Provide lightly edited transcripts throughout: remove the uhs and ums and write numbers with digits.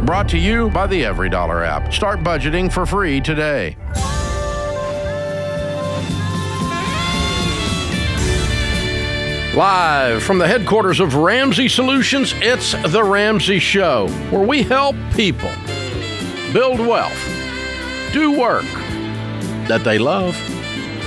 Brought to you by the Every Dollar app. Start budgeting for free today. Live from the headquarters of Ramsey Solutions, it's The Ramsey Show, where we help people build wealth, do work that they love,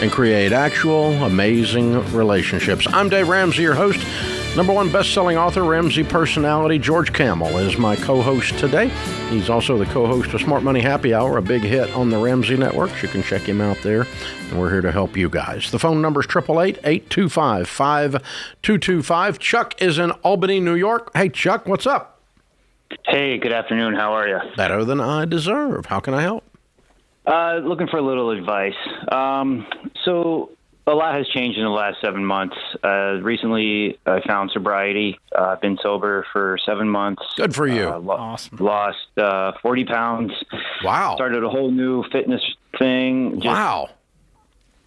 and create actual amazing relationships. I'm Dave Ramsey, your host. Number one best-selling author, Ramsey personality, George Kamel is my co-host today. He's also the co-host of Smart Money Happy Hour, a big hit on the Ramsey Network. You can check him out there, and we're here to help you guys. The phone number is 888-825-5225. Chuck is in Albany, New York. Hey, Chuck, what's up? Hey, good afternoon. How are you? Better than I deserve. How can I help? Looking for a little advice. So a lot has changed in the last 7 months. Recently, I found sobriety. I've been sober for 7 months. Good for you. Awesome. Lost 40 pounds. Wow. Started a whole new fitness thing. Wow.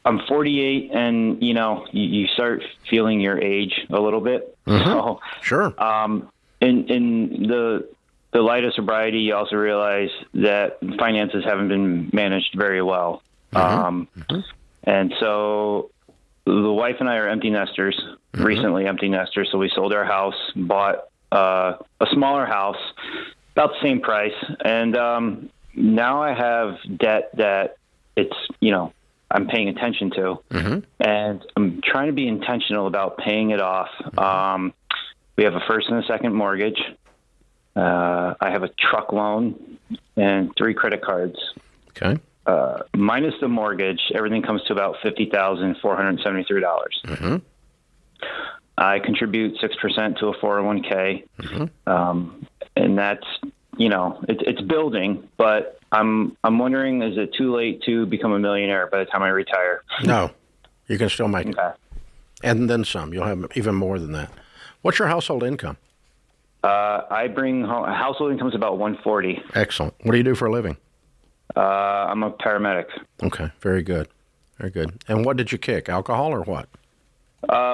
I'm 48, and, you start feeling your age a little bit. Mm-hmm. So, sure. In the light of sobriety, you also realize that finances haven't been managed very well. And so the wife and I are empty nesters, recently empty nesters. So we sold our house, bought a smaller house, about the same price. And now I have debt that I'm paying attention to. And I'm trying to be intentional about paying it off. We have a first and a second mortgage. I have a truck loan and 3 credit cards. Okay. Minus the mortgage, everything comes to about $50,473. I contribute 6% to a 401k, and that's it's building. But I'm wondering, is it too late to become a millionaire by the time I retire? No, you can still make it, and then some. You'll have even more than that. What's your household income? I bring home, household income is about $140. Excellent. What do you do for a living? I'm a paramedic. Okay, very good. Very good. And what did you kick, alcohol or what?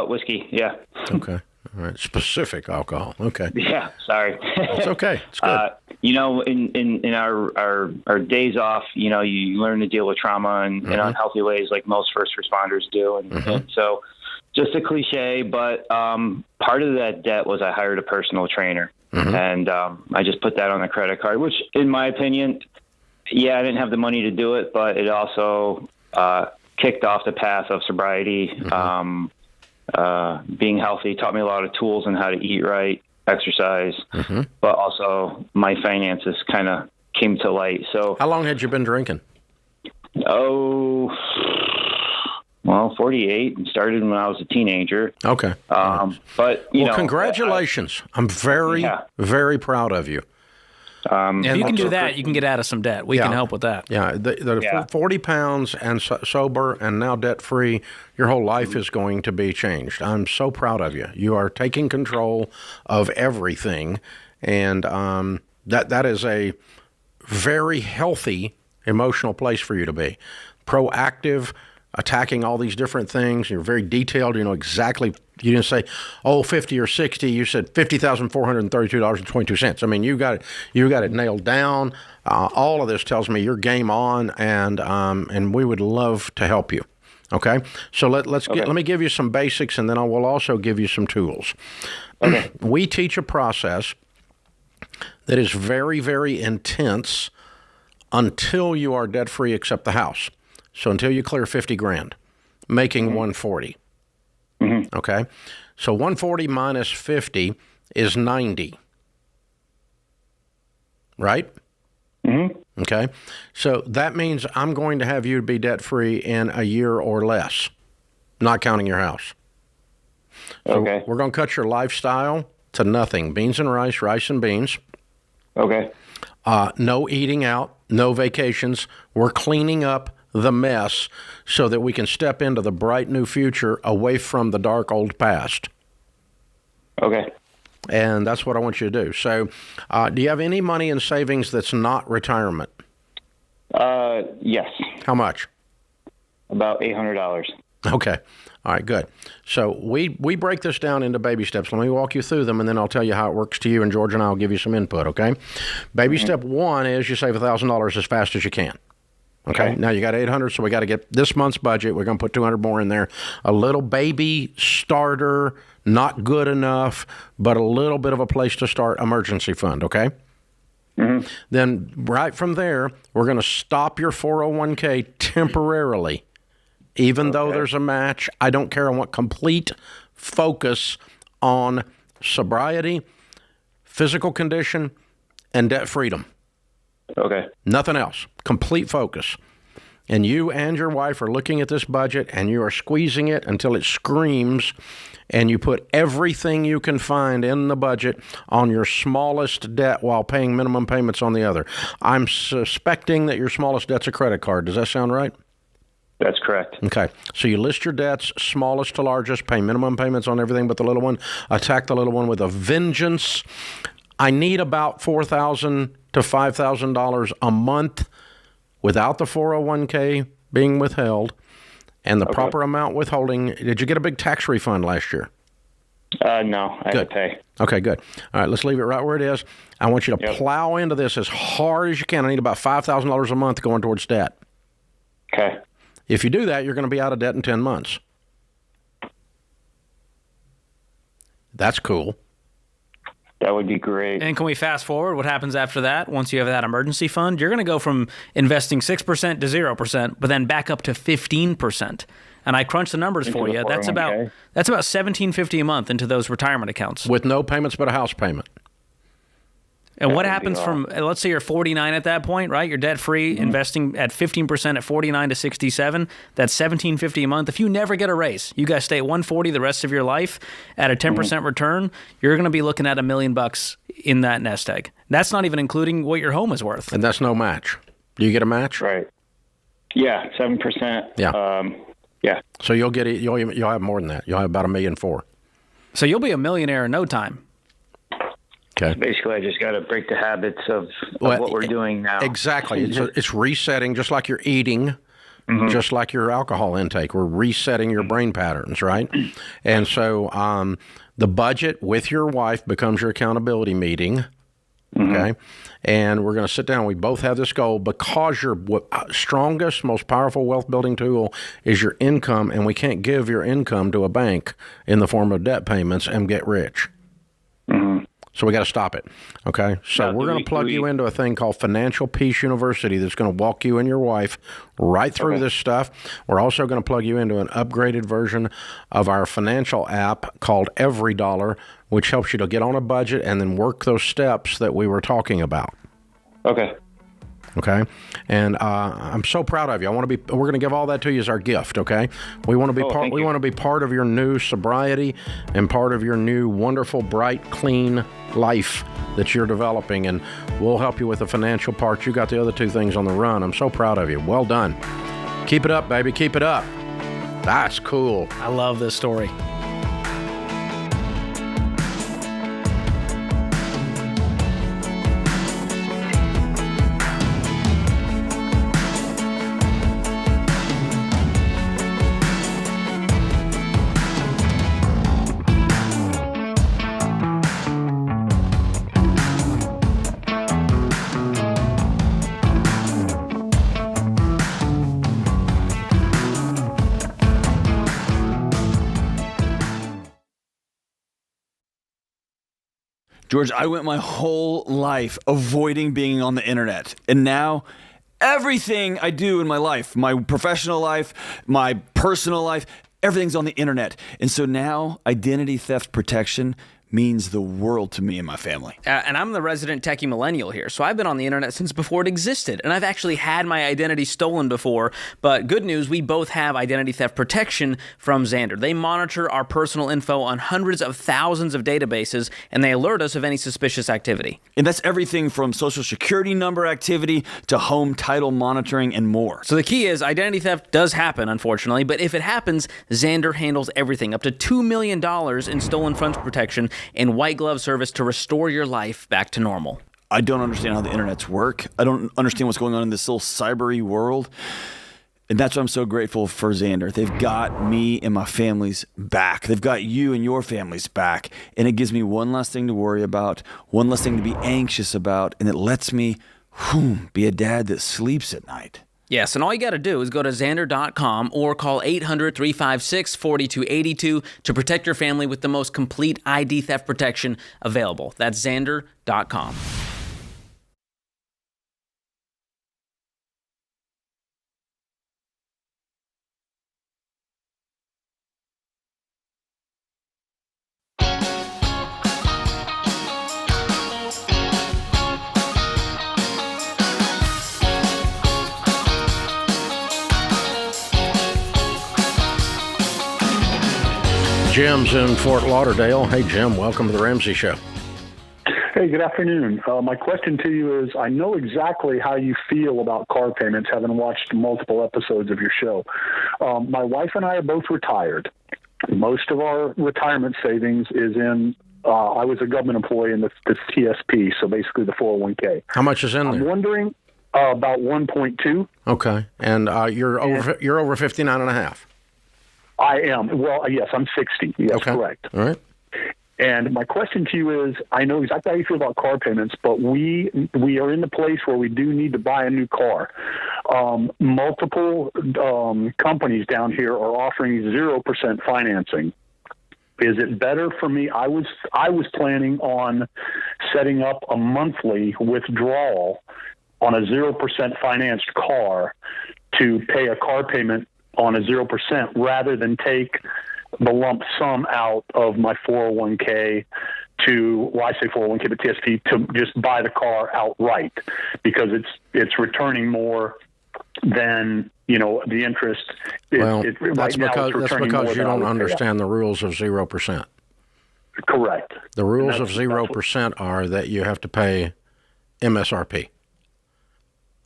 Whiskey, yeah. Okay, all right. Specific alcohol, okay. Yeah, sorry. It's okay, it's good. In our days off, you learn to deal with trauma in unhealthy ways like most first responders do. And so just a cliche, but part of that debt was I hired a personal trainer. And I just put that on the credit card, which in my opinion, I didn't have the money to do it, but it also kicked off the path of sobriety. Being healthy taught me a lot of tools on how to eat right, exercise, but also my finances kind of came to light. So, how long had you been drinking? 48, and started when I was a teenager. Okay. But, congratulations. I'm very, very proud of you. And you can do that. You can get out of some debt. We can help with that. Yeah, the 40 pounds and sober and now debt-free, your whole life is going to be changed. I'm so proud of you. You are taking control of everything, and that is a very healthy emotional place for you to be. Proactive, attacking all these different things. You're very detailed. You know exactly. You didn't say, 50 or 60. You said $50,432.22. I mean, you got it nailed down. All of this tells me you're game on, and we would love to help you. Okay, so let me give you some basics, and then I will also give you some tools. Okay. We teach a process that is very, very intense until you are debt free, except the house. So until you clear 50 grand, making 140. Okay, so 140 minus 50 is 90. Right? Okay, so that means I'm going to have you be debt free in a year or less, not counting your house. So okay. We're going to cut your lifestyle to nothing: beans and rice and beans. Okay. No eating out, no vacations. We're cleaning up the mess so that we can step into the bright new future away from the dark old past. Okay. And that's what I want you to do. So do you have any money in savings that's not retirement? Yes. How much? About $800. Okay. All right, good. So we break this down into baby steps. Let me walk you through them, and then I'll tell you how it works to you, and George and I will give you some input, okay? Baby step 1 is you save $1,000 as fast as you can. Okay. Now you got 800, so we got to get this month's budget. We're going to put 200 more in there. A little baby starter, not good enough, but a little bit of a place to start emergency fund, okay? Then right from there, we're going to stop your 401k temporarily. Even though there's a match, I don't care. I want complete focus on sobriety, physical condition, and debt freedom. Okay. Nothing else. Complete focus. And you and your wife are looking at this budget, and you are squeezing it until it screams, and you put everything you can find in the budget on your smallest debt while paying minimum payments on the other. I'm suspecting that your smallest debt's a credit card. Does that sound right? That's correct. Okay. So you list your debts, smallest to largest, pay minimum payments on everything but the little one, attack the little one with a vengeance. I need about $4,000 to $5,000 a month without the 401k being withheld and the proper amount withholding. Did you get a big tax refund last year? No, I had to pay. Okay, good. All right, let's leave it right where it is. I want you to plow into this as hard as you can. I need about $5,000 a month going towards debt. Okay. If you do that, you're going to be out of debt in 10 months. That's cool. That would be great. And can we fast forward? What happens after that? Once you have that emergency fund, you're going to go from investing 6% to 0%, but then back up to 15%. And I crunched the numbers for you. That's about $1,750 a month into those retirement accounts with no payments but a house payment. And what happens from, let's say you're 49 at that point, right? You're debt-free, investing at 15% at 49 to 67. That's $1,750 a month. If you never get a raise, you guys stay at 140 the rest of your life at a 10% return, you're going to be looking at $1 million in that nest egg. That's not even including what your home is worth. And that's no match. Do you get a match? Right. Yeah, 7%. Yeah. Yeah. So you'll get it. You'll have more than that. You'll have about $1.4 million. So you'll be a millionaire in no time. Okay. Basically, I just got to break the habits of what we're doing now. Exactly. It's resetting, just like you're eating, just like your alcohol intake. We're resetting your brain patterns, right? And so the budget with your wife becomes your accountability meeting, okay? And we're going to sit down. We both have this goal because your strongest, most powerful wealth-building tool is your income, and we can't give your income to a bank in the form of debt payments and get rich. So we got to stop it, okay? So we're going to plug you into a thing called Financial Peace University that's going to walk you and your wife right through this stuff. We're also going to plug you into an upgraded version of our financial app called Every Dollar, which helps you to get on a budget and then work those steps that we were talking about. Okay. Okay, and I'm so proud of you. We're going to give all that to you as our gift. Okay, we want to be part. We want to be part of your new sobriety and part of your new wonderful, bright, clean life that you're developing, and we'll help you with the financial part. You got the other two things on the run. I'm so proud of you. Well done. Keep it up, baby. Keep it up. That's cool. I love this story. George, I went my whole life avoiding being on the internet. And now everything I do in my life, my professional life, my personal life, everything's on the internet. And so now identity theft protection means the world to me and my family. And I'm the resident techie millennial here, so I've been on the internet since before it existed, and I've actually had my identity stolen before, but good news, we both have identity theft protection from Xandr. They monitor our personal info on hundreds of thousands of databases, and they alert us of any suspicious activity. And that's everything from social security number activity to home title monitoring and more. So the key is identity theft does happen, unfortunately, but if it happens, Xandr handles everything, up to $2 million in stolen funds protection and white glove service to restore your life back to normal. I don't understand how the internets work. I don't understand what's going on in this little cybery world. And that's what I'm so grateful for Xander. They've got me and my family's back. They've got you and your family's back. And it gives me one less thing to worry about, one less thing to be anxious about, and it lets me be a dad that sleeps at night. Yes, and all you got to do is go to Xander.com or call 800-356-4282 to protect your family with the most complete ID theft protection available. That's Xander.com. Jim's in Fort Lauderdale. Hey, Jim, welcome to the Ramsey Show. Hey, good afternoon. My question to you is, I know exactly how you feel about car payments, having watched multiple episodes of your show. My wife and I are both retired. Most of our retirement savings is in, I was a government employee in the TSP, so basically the 401k. How much is in there? I'm wondering about 1.2. Okay, and you're over 59 and a half. I am. Well, yes, I'm 60. Yes, okay. Correct. All right. And my question to you is, I know exactly how you feel about car payments, but we are in the place where we do need to buy a new car. Multiple companies down here are offering 0% financing. Is it better for me? I was planning on setting up a monthly withdrawal on a 0% financed car to pay a car payment on a 0% rather than take the lump sum out of my 401k I say 401k, but TSP, to just buy the car outright because it's returning more than, the interest. That's because you don't understand the rules of 0%. Correct. The rules of 0% are that you have to pay MSRP.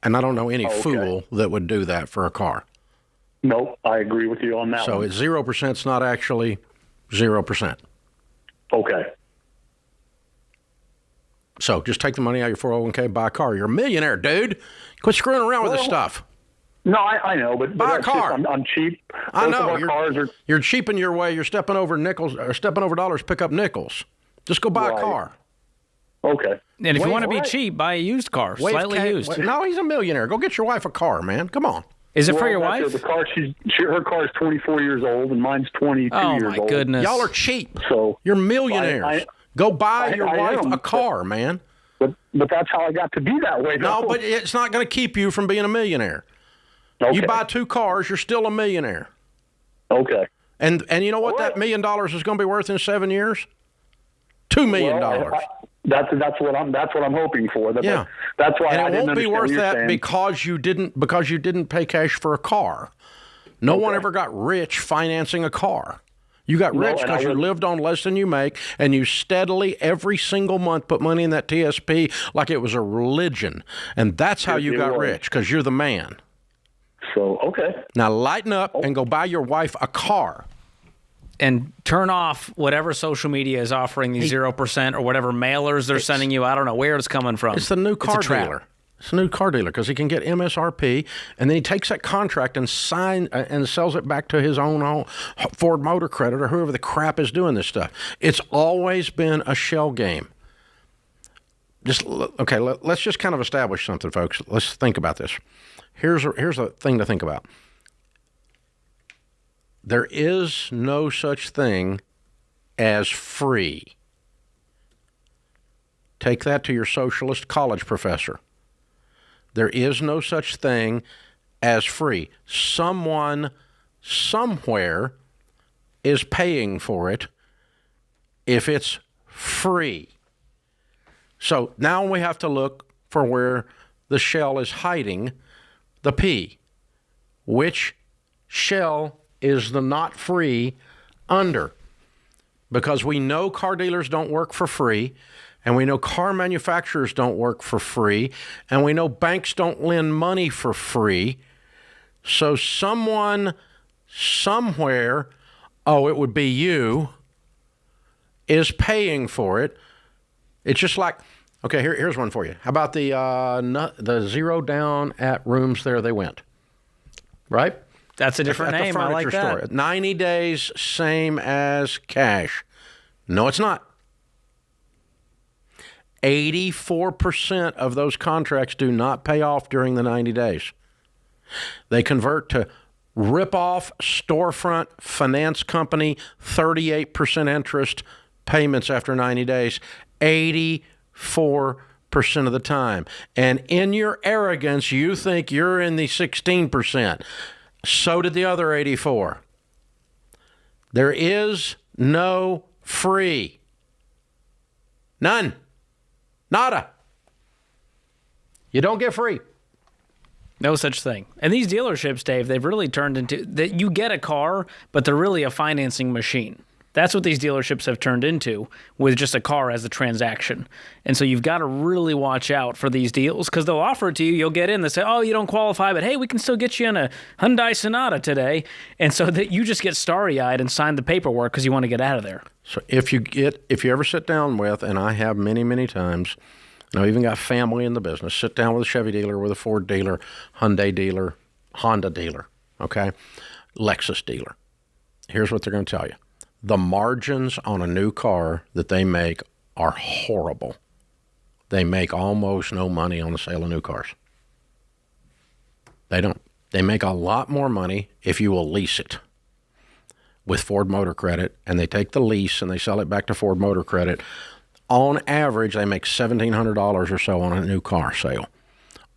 And I don't know any fool that would do that for a car. Nope, I agree with you on that. So it's 0%. It's not actually 0%. Okay. So just take the money out of your 401k, buy a car. You're a millionaire, dude. Quit screwing around with this stuff. No, I know, but buy a car. I'm cheap. I know. Cars you're cheaping your way. You're stepping over nickels or stepping over dollars. Pick up nickels. Just go buy a car. Okay. And if you want to be cheap, buy a used car, slightly used. No, he's a millionaire. Go get your wife a car, man. Come on. Is it for your wife? The car, her car is 24 years old, and mine's 22 years old. Oh, my goodness. Y'all are cheap. So you're millionaires. Go buy your wife a car, man. But that's how I got to be that way. No, but it's not going to keep you from being a millionaire. Okay. You buy 2 cars, you're still a millionaire. Okay. And you know what that $1 million is going to be worth in 7 years? $2 million. That's what I'm hoping for. Yeah. That's why. And it won't be worth that because you didn't pay cash for a car. No one ever got rich financing a car. You got rich because you lived on less than you make, and you steadily every single month put money in that TSP like it was a religion, and that's how you got rich because you're the man. So now lighten up and go buy your wife a car. And turn off whatever social media is offering these 0% or whatever mailers they're sending you. I don't know where it's coming from. It's the new car dealer. It's a new car dealer because he can get MSRP, and then he takes that contract and sells it back to his own Ford Motor Credit or whoever the crap is doing this stuff. It's always been a shell game. Let's just kind of establish something, folks. Let's think about this. Here's a thing to think about. There is no such thing as free. Take that to your socialist college professor. There is no such thing as free. Someone, somewhere, is paying for it if it's free. So now we have to look for where the shell is hiding the P. Which shell is the not free under? Because we know car dealers don't work for free, and we know car manufacturers don't work for free, and we know banks don't lend money for free. So someone, somewhere, it would be you, is paying for it. It's just like, okay, here's one for you. How about the zero down at Rooms There They Went? right? That's a different At the name. I like furniture that. store. 90 days, same as cash. No, it's not. 84% of those contracts do not pay off during the 90 days. They convert to rip-off storefront finance company, 38% interest payments after 90 days, 84% of the time. And in your arrogance, you think you're in the 16%. So did the other 84. There is no free. None. Nada. You don't get free. No such thing. And these dealerships, Dave, they've really turned into that. You get a car, but they're really a financing machine. That's what these dealerships have turned into, with just a car as a transaction. And so you've got to really watch out for these deals, because they'll offer it to you. You'll get in. They say, oh, you don't qualify, but hey, we can still get you in a Hyundai Sonata today. And so that you just get starry-eyed and sign the paperwork because you want to get out of there. So if you ever sit down with, and I have many, many times, and I've even got family in the business, sit down with a Chevy dealer, with a Ford dealer, Hyundai dealer, Honda dealer, okay, Lexus dealer. Here's what they're going to tell you. The margins on a new car that they make are horrible. They make almost no money on the sale of new cars. They don't. They make a lot more money if you will lease it with Ford Motor Credit, and they take the lease and they sell it back to Ford Motor Credit. On average, they make $1,700 or so on a new car sale.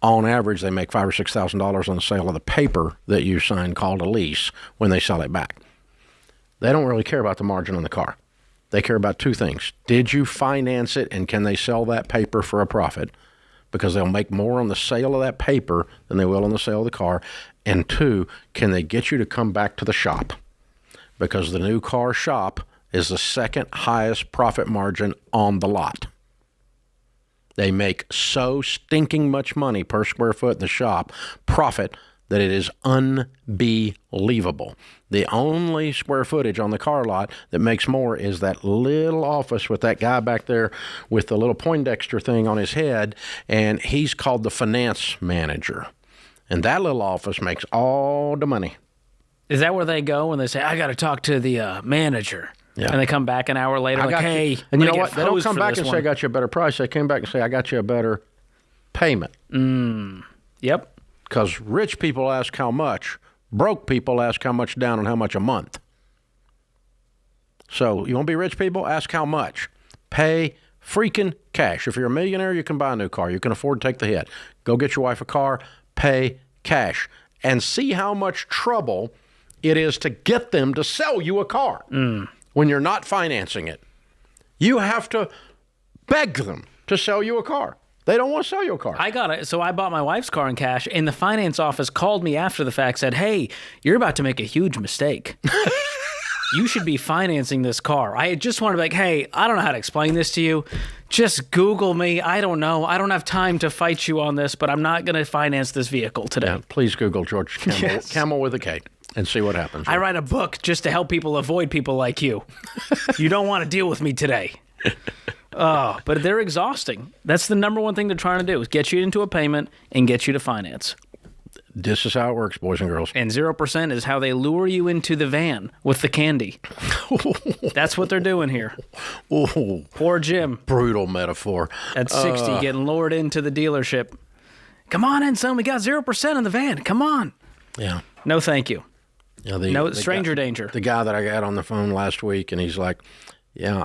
On average, they make $5,000 or $6,000 on the sale of the paper that you sign called a lease when they sell it back. They don't really care about the margin on the car. They care about two things. Did you finance it, and can they sell that paper for a profit? Because they'll make more on the sale of that paper than they will on the sale of the car. And two, can they get you to come back to the shop? Because the new car shop is the second highest profit margin on the lot. They make so stinking much money per square foot in the shop profit that it is unbelievable. The only square footage on the car lot that makes more is that little office with that guy back there with the little Poindexter thing on his head, and he's called the finance manager. And that little office makes all the money. Is that where they go when they say, I got to talk to the manager? Yeah. And they come back an hour later like, hey, and you know what? They don't come back and say, I got you a better price. They came back and say, I got you a better payment. Yep. Because rich people ask how much. Broke people ask how much down and how much a month. So you want to be rich people? Ask how much. Pay freaking cash. If you're a millionaire, you can buy a new car. You can afford to take the hit. Go get your wife a car. Pay cash. And see how much trouble it is to get them to sell you a car when you're not financing it. You have to beg them to sell you a car. They don't want to sell you a car. I got it. So I bought my wife's car in cash, and the finance office called me after the fact, said, hey, you're about to make a huge mistake. You should be financing this car. I just wanted to be like, hey, I don't know how to explain this to you. Just Google me. I don't know. I don't have time to fight you on this, but I'm not going to finance this vehicle today. Yeah, please Google George Kamel, Yes. Kamel with a K, and see what happens. I write a book just to help people avoid people like you. You don't want to deal with me today. Oh, but they're exhausting. That's the number one thing they're trying to do, is get you into a payment and get you to finance. This is how it works, boys and girls. And 0% is how they lure you into the van with the candy. That's what they're doing here. Oh, Poor Jim brutal metaphor. at 60 getting lured into the dealership. Come on in, son. We got 0% in the van. Come on. Yeah. No, thank you. Yeah, No stranger danger. The guy that I got on the phone last week, and he's like, yeah,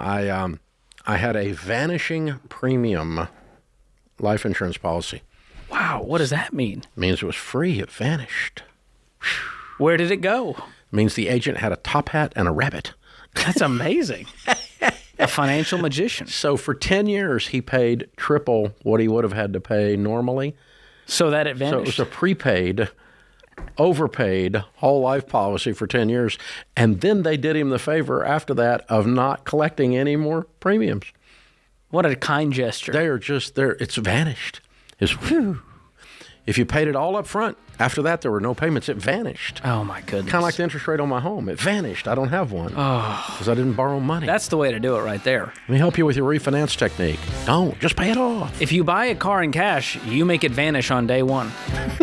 I had a vanishing premium life insurance policy. Wow, what does that mean? It means it was free. It vanished. Where did it go? It means the agent had a top hat and a rabbit. That's amazing. A financial magician. So for 10 years, he paid triple what he would have had to pay normally. So that it So it vanished. was a prepaid, overpaid whole life policy for 10 years. And then they did him the favor after that of not collecting any more premiums. What a kind gesture. They are just there. It's vanished. It's whew. If you paid it all up front, after that, there were no payments. It vanished. Oh, my goodness. Kind of like the interest rate on my home. It vanished. I don't have one because I didn't borrow money. That's the way to do it right there. Let me help you with your refinance technique. Don't. Just pay it off. If you buy a car in cash, you make it vanish on day one.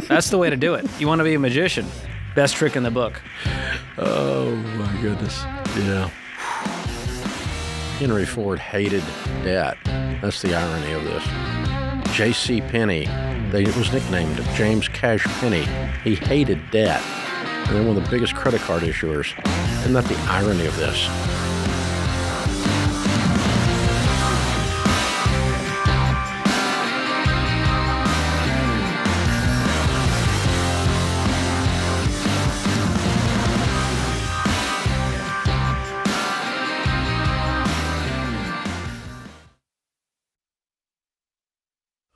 That's the way to do it. You want to be a magician. Best trick in the book. Oh, my goodness. Yeah. Henry Ford hated debt. That's the irony of this. J.C. Penney, it was nicknamed James Cash Penney. He hated debt. And they're one of the biggest credit card issuers. Isn't that the irony of this?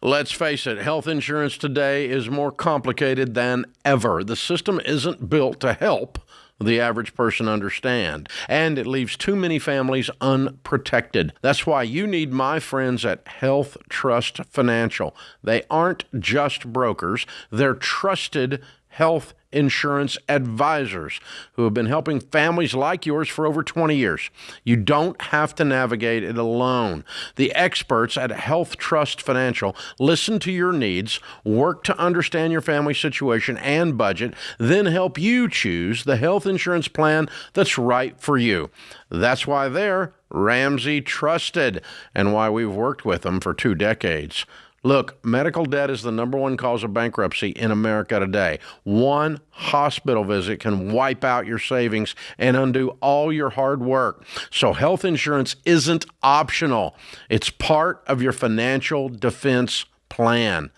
Let's face it, health insurance today is more complicated than ever. The system isn't built to help the average person understand, and it leaves too many families unprotected. That's why you need my friends at Health Trust Financial. They aren't just brokers, they're trusted health insurance advisors who have been helping families like yours for over 20 years. You don't have to navigate it alone. The experts at Health Trust Financial listen to your needs, work to understand your family situation and budget, then help you choose the health insurance plan that's right for you. That's why they're Ramsey Trusted and why we've worked with them for 2 decades. Look, medical debt is the number one cause of bankruptcy in America today. One hospital visit can wipe out your savings and undo all your hard work. So health insurance isn't optional. It's part of your financial defense plan.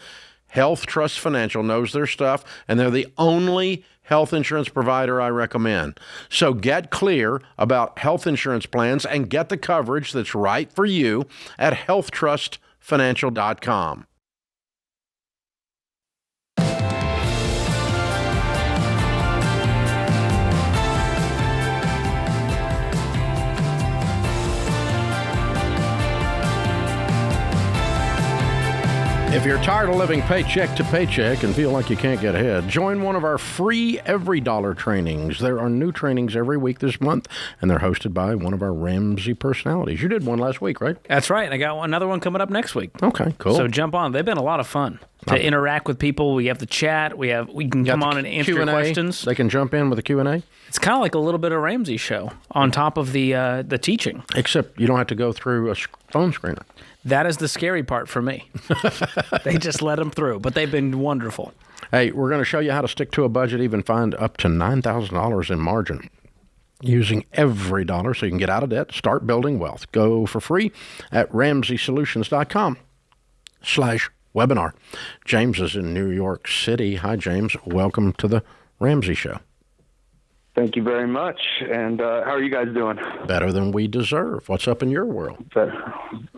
Health Trust Financial knows their stuff, and they're the only health insurance provider I recommend. So get clear about health insurance plans and get the coverage that's right for you at healthtrustfinancial.com. If you're tired of living paycheck to paycheck and feel like you can't get ahead, join one of our free Every Dollar trainings. There are new trainings every week this month, and they're hosted by one of our Ramsey personalities. You did one last week, right? That's right. I got another one coming up next week. Okay, cool. So jump on. They've been a lot of fun to interact with people. We have the chat. We can come on and answer your questions. They can jump in with a Q&A. It's kind of like a little bit of Ramsey show on top of the teaching. Except you don't have to go through a phone screener. That is the scary part for me. They just let them through, but they've been wonderful. Hey, we're going to show you how to stick to a budget, even find up to $9,000 in margin using every dollar so you can get out of debt, start building wealth. Go for free at RamseySolutions.com/webinar. James is in New York City. Hi, James. Welcome to the Ramsey Show. Thank you very much. And how are you guys doing? Better than we deserve. What's up in your world?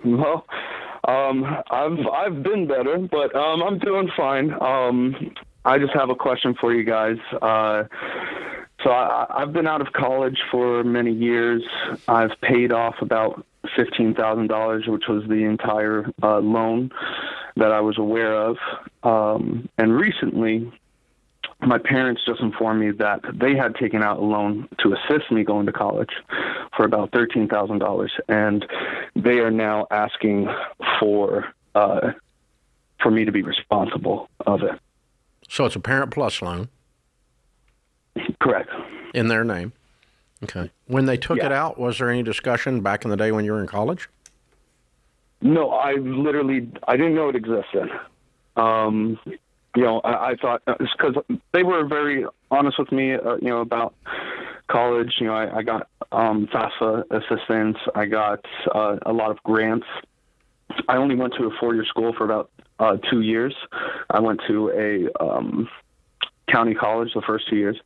Well, I've been better, but I'm doing fine. I just have a question for you guys. So I've been out of college for many years. I've paid off about $15,000, which was the entire loan that I was aware of. And recently, my parents just informed me that they had taken out a loan to assist me going to college for about $13,000, and they are now asking for me to be responsible of it. So it's a Parent Plus loan. Correct. In their name. Okay. When they took it out, was there any discussion back in the day when you were in college? No, I didn't know it existed. I thought it's because they were very honest with me, about college. I got FAFSA assistance. I got a lot of grants. I only went to a 4-year school for about 2 years. I went to a county college the first 2 years.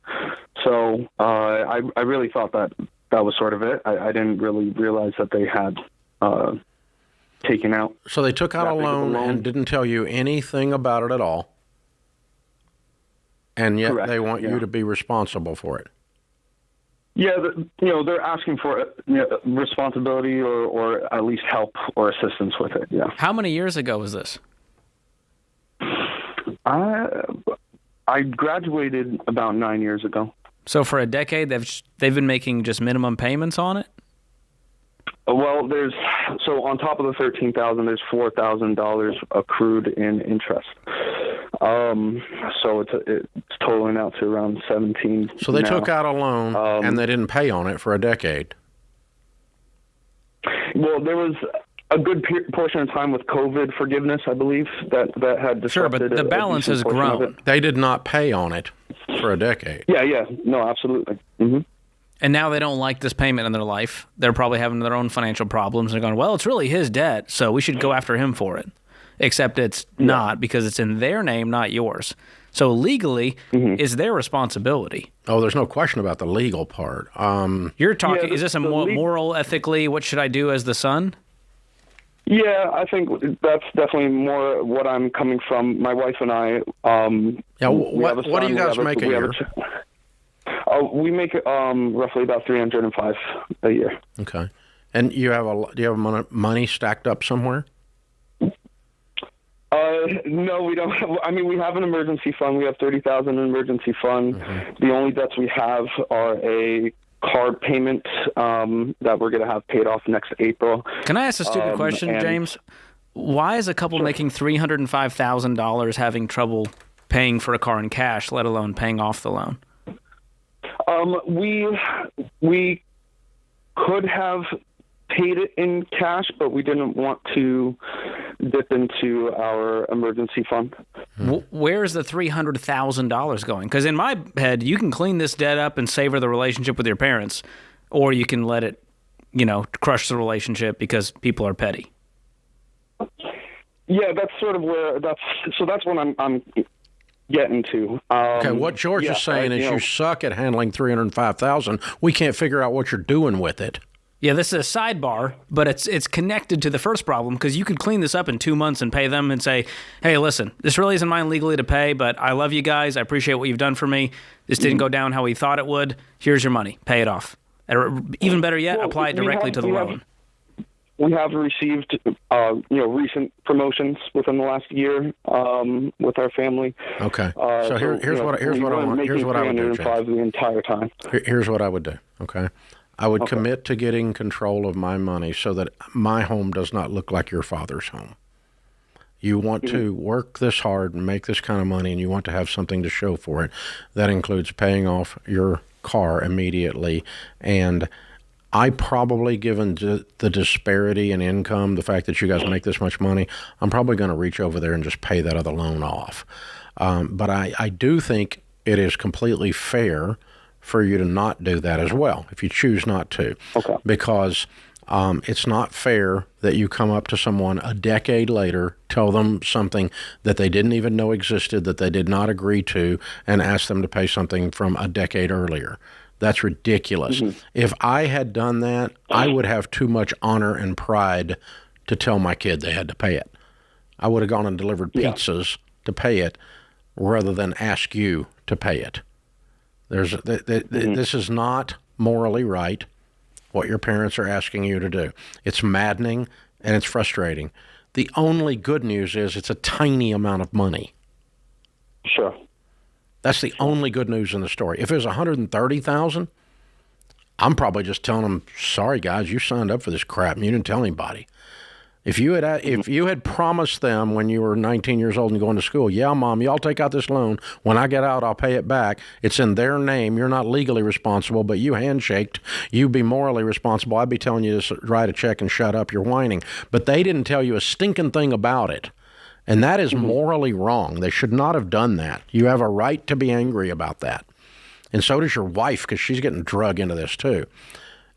So I really thought that was sort of it. I didn't really realize that they had taken out. So they took out a loan and didn't tell you anything about it at all. And yet Correct, they want you to be responsible for it. Yeah, they're asking for responsibility or at least help or assistance with it. Yeah. How many years ago was this? I graduated about 9 years ago. So for a decade, they've been making just minimum payments on it? Well, so on top of the $13,000, there's $4,000 accrued in interest. So it's totaling out to around 17. So they now. took out a loan and they didn't pay on it for a decade. Well, there was a good portion of time with COVID forgiveness, I believe, that had disrupted. Sure, but the balance has grown. They did not pay on it for a decade. Yeah. No, absolutely. Mm-hmm. And now they don't like this payment in their life. They're probably having their own financial problems. They're going, well, it's really his debt, so we should go after him for it. Except it's not, because it's in their name, not yours. So legally, it's their responsibility. Oh, there's no question about the legal part. You're talking, is this a moral, ethically, what should I do as the son? Yeah, I think that's definitely more what I'm coming from. My wife and I. What do you guys make a year? We make roughly about $305 a year. Okay, and do you have money stacked up somewhere? No, we don't. We have an emergency fund. We have $30,000 in emergency fund. The only debts we have are a car payment that we're going to have paid off next April. Can I ask a stupid question, James? Why is a couple making $305,000 having trouble paying for a car in cash, let alone paying off the loan? We could have paid it in cash, but we didn't want to dip into our emergency fund. Where's the $300,000 going? Because in my head, you can clean this debt up and savor the relationship with your parents, or you can let it, crush the relationship because people are petty. Yeah, that's sort of where that's what I'm getting to. Okay, what George is saying is you suck at handling $305,000. We can't figure out what you're doing with it. Yeah, this is a sidebar, but it's connected to the first problem, because you could clean this up in 2 months and pay them and say, hey, listen, this really isn't mine legally to pay, but I love you guys. I appreciate what you've done for me. This didn't go down how we thought it would. Here's your money. Pay it off. Or even better yet, apply it directly to the loan. We have received, recent promotions within the last year with our family. Okay. So here's what I would do, James. The entire time. Here's what I would do. Okay. I would commit to getting control of my money so that my home does not look like your father's home. You want to work this hard and make this kind of money, and you want to have something to show for it. That includes paying off your car immediately. And I probably, given the disparity in income, the fact that you guys make this much money, I'm probably going to reach over there and just pay that other loan off. But I do think it is completely fair for you to not do that as well, if you choose not to. Okay. Because it's not fair that you come up to someone a decade later, tell them something that they didn't even know existed, that they did not agree to, and ask them to pay something from a decade earlier. That's ridiculous. If I had done that, I would have too much honor and pride to tell my kid they had to pay it. I would have gone and delivered pizzas to pay it rather than ask you to pay it. This is not morally right, what your parents are asking you to do. It's maddening and it's frustrating. The only good news is it's a tiny amount of money. Sure. That's the only good news in the story. If it was $130,000, I'm probably just telling them, sorry guys, you signed up for this crap and you didn't tell anybody. If you had promised them when you were 19 years old and going to school, yeah, Mom, y'all take out this loan. When I get out, I'll pay it back. It's in their name. You're not legally responsible, but you handshaked. You be morally responsible. I'd be telling you to write a check and shut up. You're whining. But they didn't tell you a stinking thing about it. And that is morally wrong. They should not have done that. You have a right to be angry about that. And so does your wife, because she's getting drug into this too.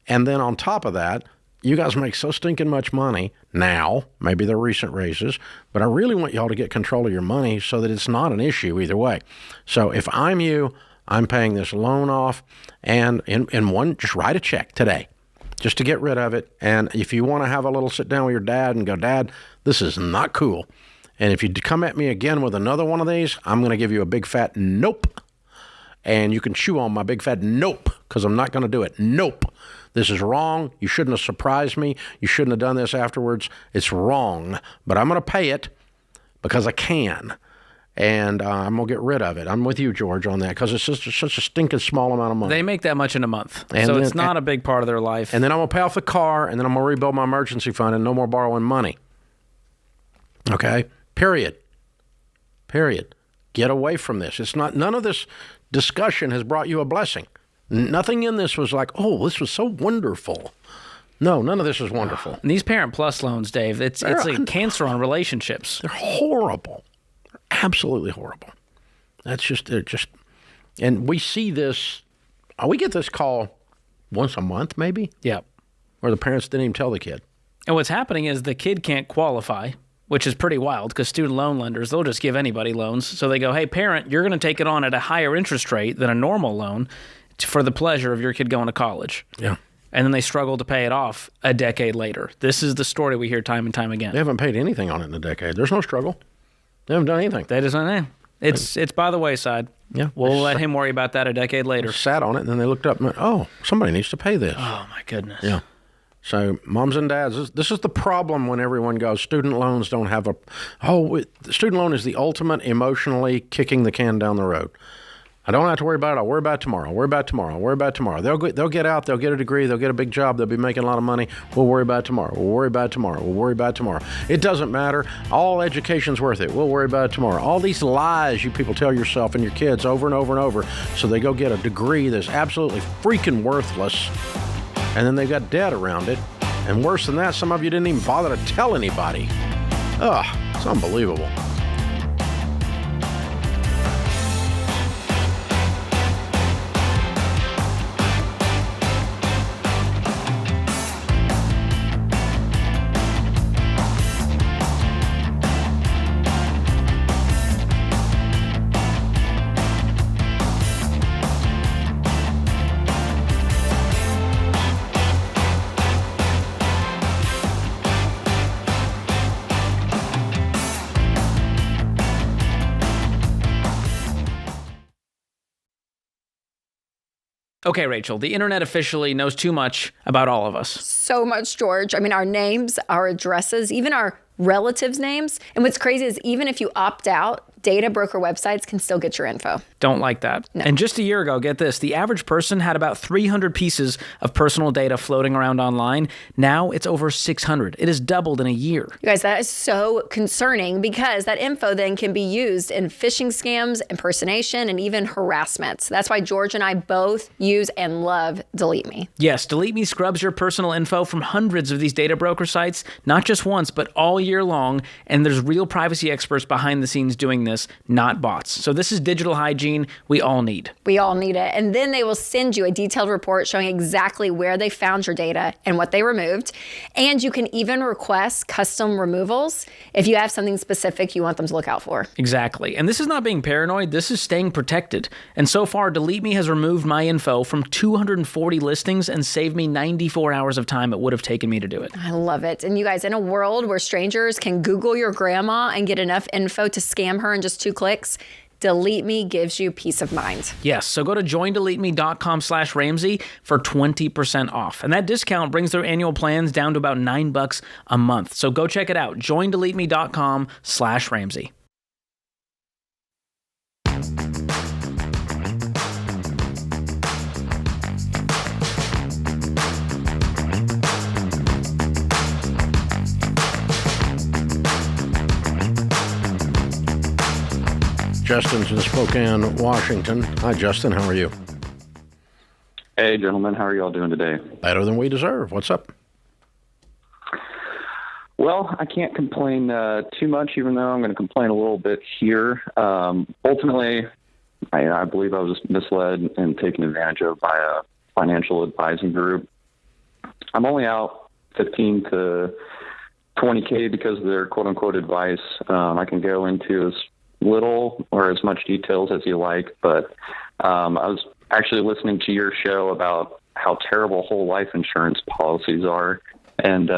And then on top of that, you guys make so stinking much money now, maybe they're recent raises, but I really want y'all to get control of your money so that it's not an issue either way. So if I'm you, I'm paying this loan off, and in one, just write a check today just to get rid of it. And if you want to have a little sit down with your dad and go, Dad, this is not cool. And if you come at me again with another one of these, I'm going to give you a big fat nope. And you can chew on my big fat nope, because I'm not going to do it. Nope. This is wrong. You shouldn't have surprised me. You shouldn't have done this afterwards. It's wrong. But I'm going to pay it because I can. And I'm going to get rid of it. I'm with you, George, on that, because it's just such a stinking small amount of money. They make that much in a month. So it's not a big part of their life. And then I'm going to pay off the car, and then I'm going to rebuild my emergency fund and no more borrowing money. Okay? Period. Get away from this. It's not. None of this discussion has brought you a blessing. Nothing in this was like, oh, this was so wonderful. No, none of this is wonderful. And these Parent Plus loans, Dave, it's like cancer on relationships. They're horrible. They're absolutely horrible. They're just, and we see this, we get this call once a month maybe? Yeah. Where the parents didn't even tell the kid. And what's happening is the kid can't qualify, which is pretty wild because student loan lenders, they'll just give anybody loans. So they go, hey, parent, you're going to take it on at a higher interest rate than a normal loan for the pleasure of your kid going to college. Yeah. And then they struggle to pay it off a decade later. This is the story we hear time and time again. They haven't paid anything on it in a decade. There's no struggle. They haven't done anything. They just don't know. It's by the wayside. Yeah. We'll let him worry about that a decade later. Sat on it, and then they looked up and went, oh, somebody needs to pay this. Oh, my goodness. Yeah. So moms and dads, this is the problem when everyone goes, student loans don't have the student loan is the ultimate emotionally kicking the can down the road. I don't have to worry about it. I'll worry about it tomorrow. I'll worry about it tomorrow. I'll worry about it tomorrow. They'll get out. They'll get a degree. They'll get a big job. They'll be making a lot of money. We'll worry about it tomorrow. We'll worry about it tomorrow. We'll worry about it tomorrow. It doesn't matter. All education's worth it. We'll worry about it tomorrow. All these lies you people tell yourself and your kids over and over and over, so they go get a degree that's absolutely freaking worthless, and then they've got debt around it. And worse than that, some of you didn't even bother to tell anybody. Ugh, it's unbelievable. Okay, Rachel, the internet officially knows too much about all of us. So much, George. I mean, our names, our addresses, even our relatives' names. And what's crazy is even if you opt out, data broker websites can still get your info. Don't like that. No. And just a year ago, get this, the average person had about 300 pieces of personal data floating around online. Now it's over 600. It has doubled in a year. You guys, that is so concerning because that info then can be used in phishing scams, impersonation, and even harassment. So that's why George and I both use and love Delete Me. Yes, Delete Me scrubs your personal info from hundreds of these data broker sites, not just once, but all year long. And there's real privacy experts behind the scenes doing this, not bots. So this is digital hygiene we all need. We all need it. And then they will send you a detailed report showing exactly where they found your data and what they removed. And you can even request custom removals if you have something specific you want them to look out for. Exactly. And this is not being paranoid. This is staying protected. And so far, Delete Me has removed my info from 240 listings and saved me 94 hours of time it would have taken me to do it. I love it. And you guys, in a world where strangers can Google your grandma and get enough info to scam her in just 2 clicks, Delete Me gives you peace of mind. Yes, so go to joindeleteme.com/Ramsey for 20% off. And that discount brings their annual plans down to about $9 a month. So go check it out, joindeleteme.com/Ramsey. Justin's in Spokane, Washington. Hi, Justin. How are you? Hey, gentlemen. How are you all doing today? Better than we deserve. What's up? Well, I can't complain too much, even though I'm going to complain a little bit here. Ultimately, I believe I was misled and taken advantage of by a financial advising group. I'm only out 15 to 20K because of their quote-unquote advice. I can go into as little or as much details as you like, but I was actually listening to your show about how terrible whole life insurance policies are, and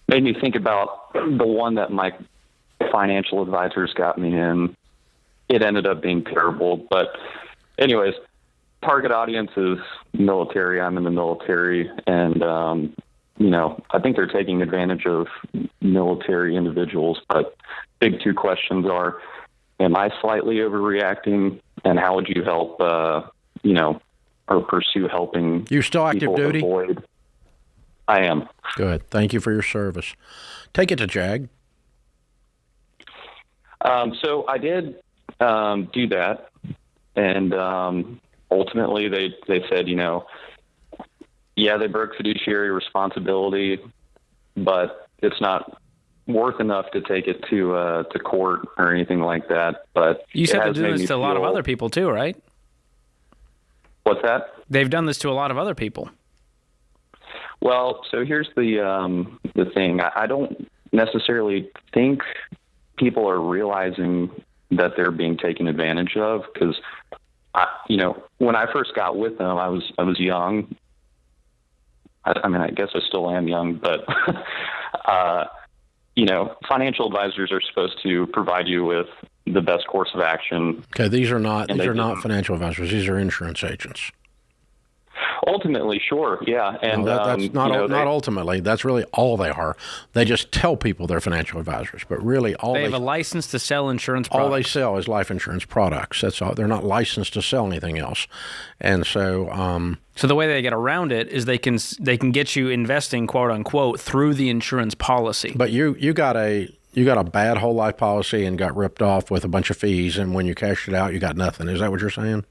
made me think about the one that my financial advisors got me in. It ended up being terrible, but anyways, target audience is military. I'm in the military, and I think they're taking advantage of military individuals, but big 2 questions are, am I slightly overreacting, and how would you help, or pursue helping? You still active duty? Avoid? I am. Good. Thank you for your service. Take it to Jag. So I did do that. And ultimately, they said, yeah, they broke fiduciary responsibility, but it's not worth enough to take it to court or anything like that. But you said they're doing this to a lot of other people too, right? What's that? They've done this to a lot of other people. Well, so here's the thing. I don't necessarily think people are realizing that they're being taken advantage of, because, when I first got with them, I was young. I mean, I guess I still am young, but, financial advisors are supposed to provide you with the best course of action. Okay, these are not financial advisors. These are insurance agents. Ultimately, sure, yeah, and no, that's not ultimately. That's really all they are. They just tell people they're financial advisors, but really they have a license to sell insurance products. All they sell is life insurance products. That's all. They're not licensed to sell anything else, and so. So the way they get around it is they can get you investing, quote unquote, through the insurance policy. But you got a bad whole life policy and got ripped off with a bunch of fees, and when you cashed it out, you got nothing. Is that what you're saying?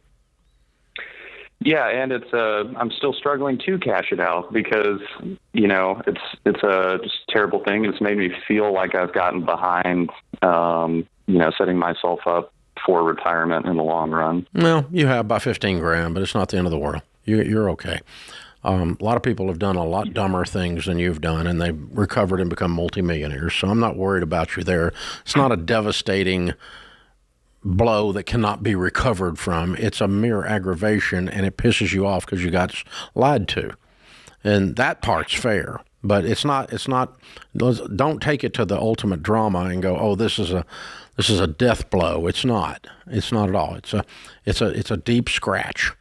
Yeah, and I'm still struggling to cash it out because, it's a just terrible thing. It's made me feel like I've gotten behind, setting myself up for retirement in the long run. Well, you have about $15,000, but it's not the end of the world. You're okay. A lot of people have done a lot dumber things than you've done, and they've recovered and become multimillionaires. So I'm not worried about you there. It's not a devastating blow that cannot be recovered from. It's a mere aggravation, and it pisses you off because you got lied to, and that part's fair. But it's not. Don't take it to the ultimate drama and go, "Oh, this is a death blow." It's not. It's not at all. It's a deep scratch.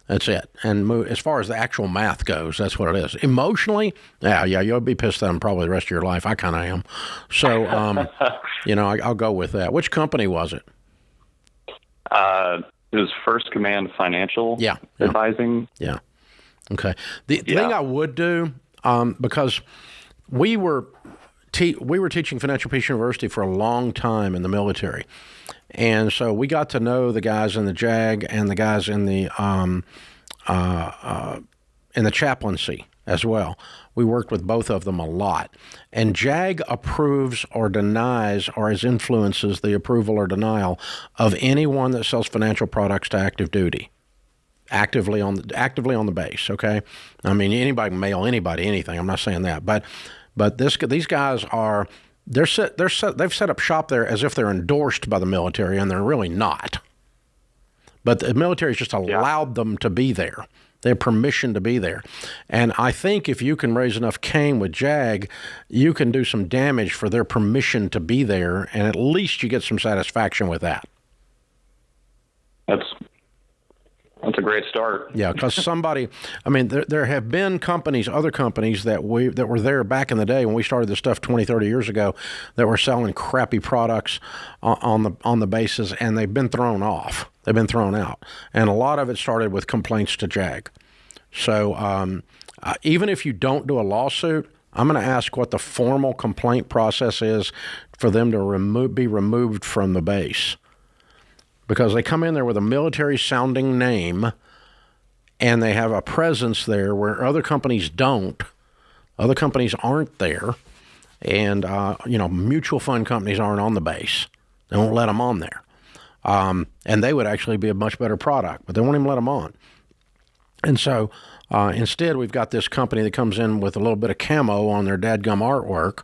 That's it. And as far as the actual math goes, that's what it is. Emotionally, yeah, you'll be pissed at them probably the rest of your life. I kind of am. So, I'll go with that. Which company was it? It was First Command Financial Advising. Yeah. Okay. The thing I would do, because we were teaching Financial Peace University for a long time in the military, and so we got to know the guys in the JAG and the guys in the chaplaincy as well. We worked with both of them a lot. And JAG approves or denies or influences the approval or denial of anyone that sells financial products to active duty, actively on the base, okay? I mean, anybody can mail anybody anything. I'm not saying that. But these guys are they've set up shop there as if they're endorsed by the military, and they're really not. But the military's just allowed them to be there. They have permission to be there. And I think if you can raise enough cane with JAG, you can do some damage for their permission to be there, and at least you get some satisfaction with that. That's a great start. Yeah, because there have been other companies that were there back in the day when we started this stuff 20, 30 years ago that were selling crappy products on the bases, and they've been thrown off. They've been thrown out. And a lot of it started with complaints to JAG. So even if you don't do a lawsuit, I'm going to ask what the formal complaint process is for them to be removed from the base. Because they come in there with a military-sounding name, and they have a presence there where other companies don't. Other companies aren't there. And, mutual fund companies aren't on the base. They won't let them on there. And they would actually be a much better product, but they won't even let them on. And so instead, we've got this company that comes in with a little bit of camo on their dadgum artwork,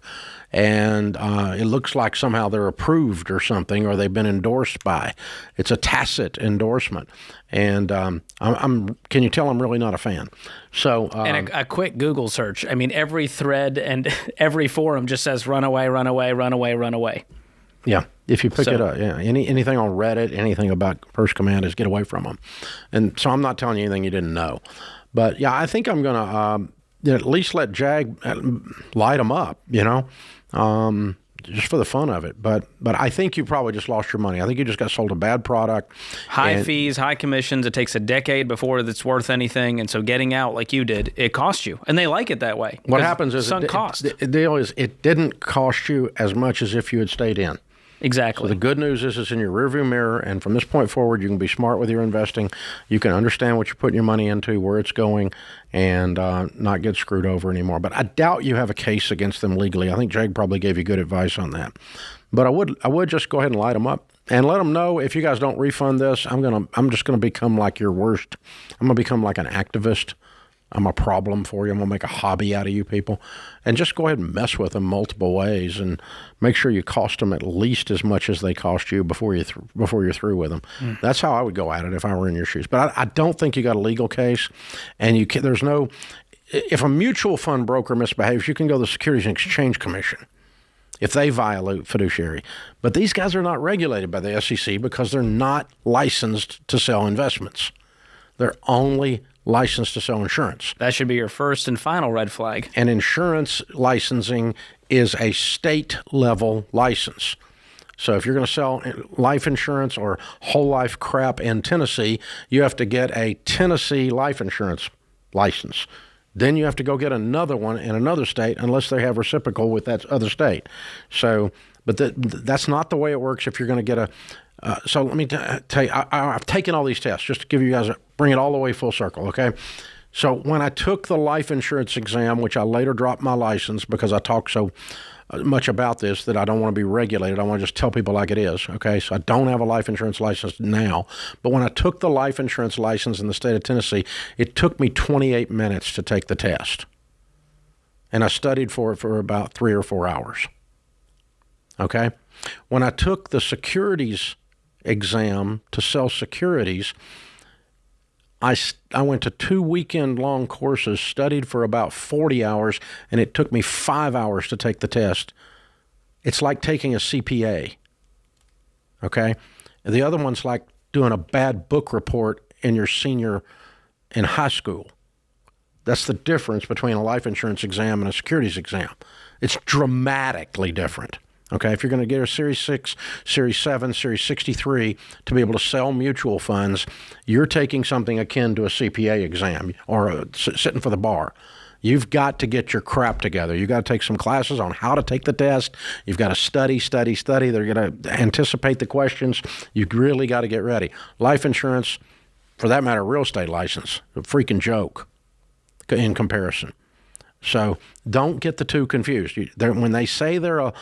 and it looks like somehow they're approved or something, or they've been endorsed by. It's a tacit endorsement. And can you tell I'm really not a fan? So and a quick Google search. I mean, every thread and every forum just says run away, run away, run away, run away. Yeah, if you pick it up, anything on Reddit, anything about First Command is get away from them. And so I'm not telling you anything you didn't know. But, yeah, I think I'm going to at least let JAG light them up, just for the fun of it. But I think you probably just lost your money. I think you just got sold a bad product. High fees, high commissions. It takes a decade before it's worth anything. And so getting out like you did, it costs you. And they like it that way. What happens is sunk cost. The deal is it didn't cost you as much as if you had stayed in. Exactly. So the good news is it's in your rearview mirror, and from this point forward, you can be smart with your investing. You can understand what you're putting your money into, where it's going, and not get screwed over anymore. But I doubt you have a case against them legally. I think Jake probably gave you good advice on that. But I would just go ahead and light them up and let them know, if you guys don't refund this, I'm just gonna become like your worst. I'm gonna become like an activist. I'm a problem for you. I'm going to make a hobby out of you people. And just go ahead and mess with them multiple ways and make sure you cost them at least as much as they cost you before you're through with them. That's how I would go at it if I were in your shoes. But I don't think you got a legal case. And if a mutual fund broker misbehaves, you can go to the Securities and Exchange Commission if they violate fiduciary. But these guys are not regulated by the SEC because they're not licensed to sell investments. They're only licensed to sell insurance. That should be your first and final red flag. And insurance licensing is a state-level license. So if you're going to sell life insurance or whole life crap in Tennessee, you have to get a Tennessee life insurance license. Then you have to go get another one in another state unless they have reciprocal with that other state. So, but that's not the way it works if you're going to get a so let me tell you, I've taken all these tests just to give you guys bring it all the way full circle, okay? So when I took the life insurance exam, which I later dropped my license because I talk so much about this that I don't want to be regulated. I want to just tell people like it is, okay? So I don't have a life insurance license now. But when I took the life insurance license in the state of Tennessee, it took me 28 minutes to take the test. And I studied for it for about 3 or 4 hours, okay? When I took the securities exam to sell securities, I went to 2 weekend-long courses, studied for about 40 hours, and it took me 5 hours to take the test. It's like taking a CPA, okay? The other one's like doing a bad book report in your senior in high school. That's the difference between a life insurance exam and a securities exam. It's dramatically different. Okay, if you're going to get a Series 6, Series 7, Series 63 to be able to sell mutual funds, you're taking something akin to a CPA exam or sitting for the bar. You've got to get your crap together. You've got to take some classes on how to take the test. You've got to study. They're going to anticipate the questions. You've really got to get ready. Life insurance, for that matter, real estate license, a freaking joke in comparison. So don't get the two confused. When they say they're an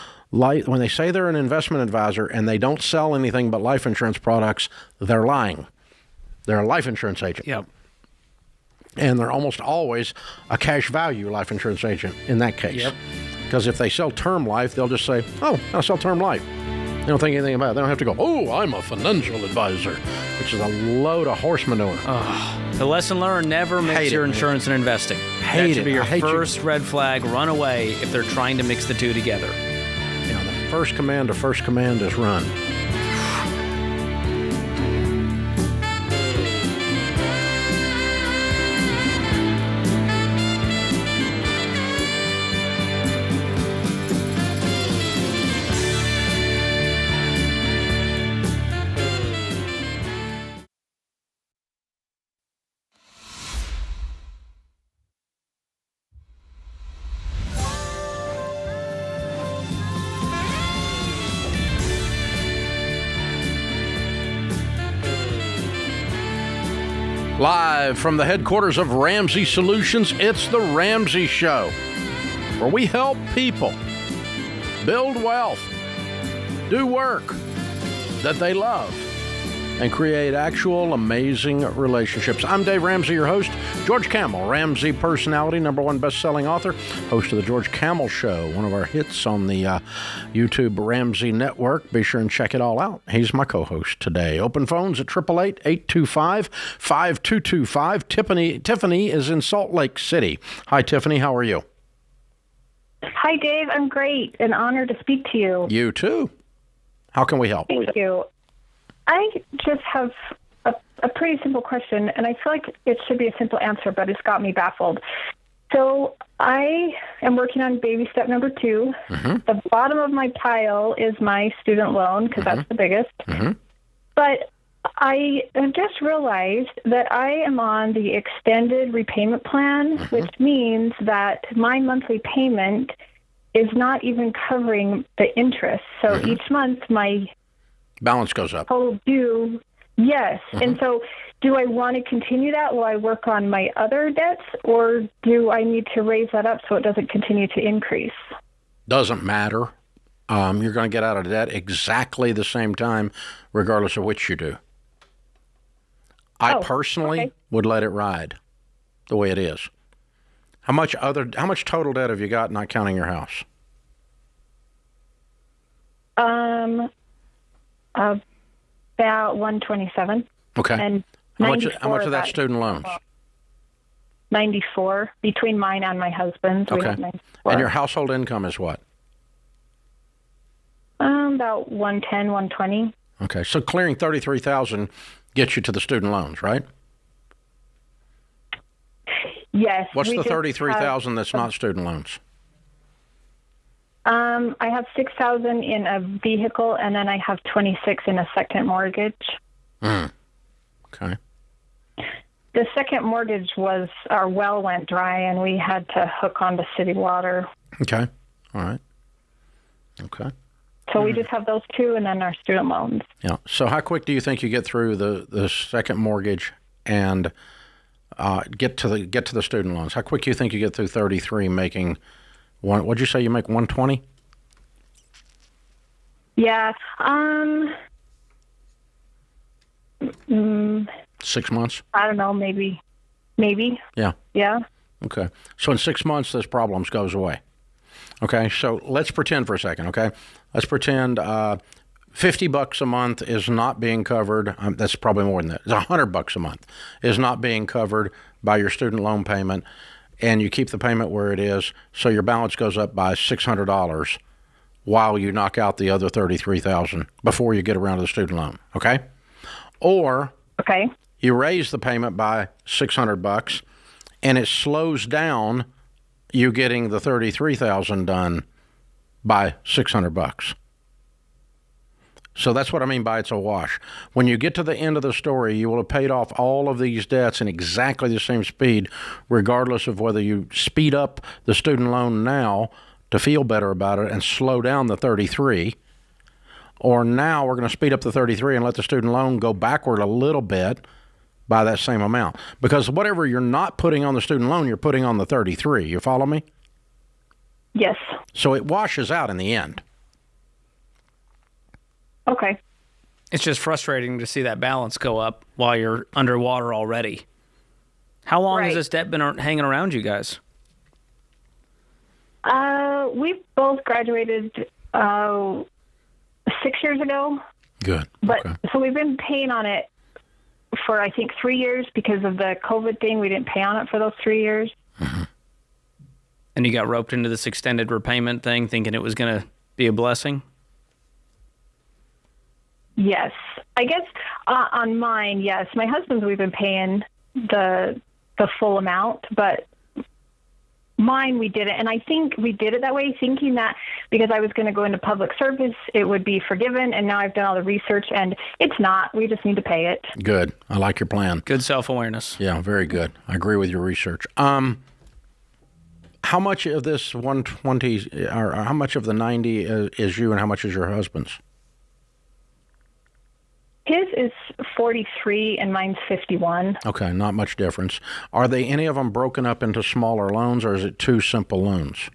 investment advisor and they don't sell anything but life insurance products, they're lying. They're a life insurance agent. Yep. And they're almost always a cash value life insurance agent in that case. Yep. Because if they sell term life, they'll just say, "Oh, I sell term life." They don't think anything about it. They don't have to go, "Oh, I'm a financial advisor," which is a load of horse manure. The lesson learned: never mix your insurance and investing. That should be your first red flag. Run away if they're trying to mix the two together. You know, the first command is run. Live from the headquarters of Ramsey Solutions, it's The Ramsey Show, where we help people build wealth, do work that they love, and create actual amazing relationships. I'm Dave Ramsey, your host. George Kamel, Ramsey personality, #1 best-selling author, host of The George Kamel Show, one of our hits on the YouTube Ramsey Network. Be sure and check it all out. He's my co-host today. Open phones at 888-825-5225. Tiffany is in Salt Lake City. Hi, Tiffany. How are you? Hi, Dave. I'm great. An honor to speak to you. You too. How can we help? Thank you. I just have a pretty simple question, and I feel like it should be a simple answer, but it's got me baffled. So I am working on baby step number 2. Mm-hmm. The bottom of my pile is my student loan, because that's the biggest. Mm-hmm. But I have just realized that I am on the extended repayment plan, which means that my monthly payment is not even covering the interest. So each month my balance goes up. Total due, yes. And so do I want to continue that while I work on my other debts, or do I need to raise that up so it doesn't continue to increase? Doesn't matter. You're going to get out of debt exactly the same time, regardless of which you do. I personally would let it ride the way it is. How much total debt have you got, not counting your house? About 127. Okay. And how much of that student loans? 94 between mine and my husband's. Okay. And your household income is what? About 110, 120. Okay. So clearing $33,000 gets you to the student loans, right? Yes. What's the $33,000 that's not student loans? I have $6,000 in a vehicle, and then I have $26,000 in a second mortgage. Okay. The second mortgage was our well went dry, and we had to hook onto city water. Okay. All right. Okay. So we just have those two, and then our student loans. Yeah. So how quick do you think you get through the second mortgage and get to the student loans? How quick do you think you get through 33 making one? What'd you say you make 120? Yeah. 6 months? I don't know. Maybe. Yeah. Yeah. Okay. So in 6 months, this problem goes away. Okay. So let's pretend for a second. Okay. Let's pretend $50 a month is not being covered. That's probably more than that. It's $100 a month is not being covered by your student loan payment, and you keep the payment where it is, so your balance goes up by $600 while you knock out the other $33,000 before you get around to the student loan. Okay. Or you raise the payment by $600, and it slows down you getting the $33,000 done by $600. So that's what I mean by it's a wash. When you get to the end of the story, you will have paid off all of these debts in exactly the same speed, regardless of whether you speed up the student loan now to feel better about it and slow down the 33, or now we're going to speed up the 33 and let the student loan go backward a little bit by that same amount. Because whatever you're not putting on the student loan, you're putting on the 33. You follow me? Yes. So it washes out in the end. Okay. It's just frustrating to see that balance go up while you're underwater already. How long has this debt been hanging around you guys? We both graduated 6 years ago. Good. But so we've been paying on it for, I think, 3 years because of the COVID thing. We didn't pay on it for those 3 years. And you got roped into this extended repayment thing thinking it was going to be a blessing? Yes. I guess on mine, yes. My husband's, we've been paying the full amount, but mine we didn't. And I think we did it that way, thinking that because I was going to go into public service, it would be forgiven. And now I've done all the research, and it's not. We just need to pay it. Good. I like your plan. Good self-awareness. Yeah, very good. I agree with your research. How much of this 120, or how much of the 90 is you, and how much is your husband's? His is 43 and mine's 51. Okay, not much difference. Are they any of them broken up into smaller loans, or is it two simple loans?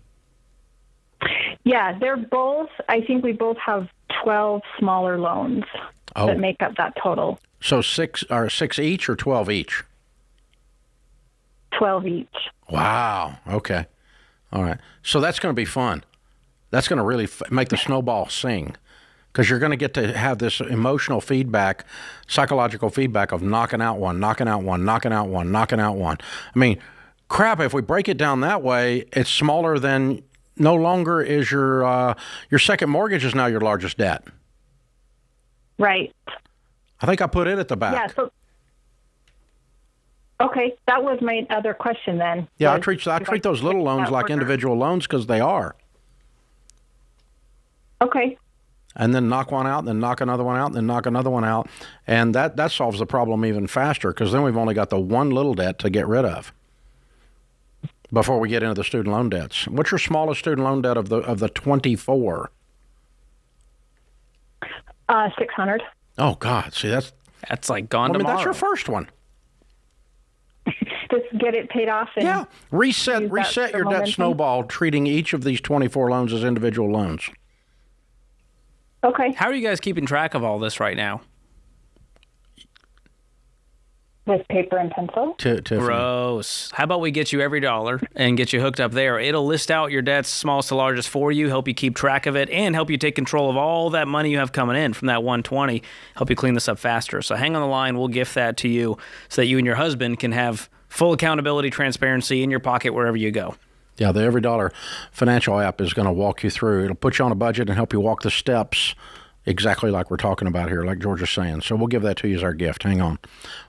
Yeah, they're both, I think we both have 12 smaller loans that make up that total. So six each or 12 each? 12 each. Wow. Okay. All right. So that's going to be fun. That's going to really make the snowball sing. Because you're going to get to have this emotional feedback, psychological feedback of knocking out one, knocking out one, knocking out one, knocking out one. I mean, crap, if we break it down that way, it's smaller than, no longer is your second mortgage is now your largest debt. Right. I think I put it at the back. Yeah. So, okay, that was my other question then. Yeah, I treat those little loans like individual loans because they are. Okay. And then knock one out, and then knock another one out, and then knock another one out. And that solves the problem even faster, because then we've only got the one little debt to get rid of. before we get into the student loan debts. What's your smallest student loan debt of the 24? 600. Oh God, see that's like gone tomorrow. That's your first one. Just get it paid off. And reset your debt snowball, treating each of these 24 loans as individual loans. Okay. How are you guys keeping track of all this right now? With paper and pencil. Gross. How about we get you every dollar and get you hooked up there? It'll list out your debts, smallest to largest, for you, help you keep track of it, and help you take control of all that money you have coming in from that 120, help you clean this up faster. So hang on the line. We'll gift that to you so that you and your husband can have full accountability, transparency in your pocket wherever you go. Yeah, the Every Dollar financial app is going to walk you through. It'll put you on a budget and help you walk the steps exactly like we're talking about here, like George is saying. So we'll give that to you as our gift. Hang on.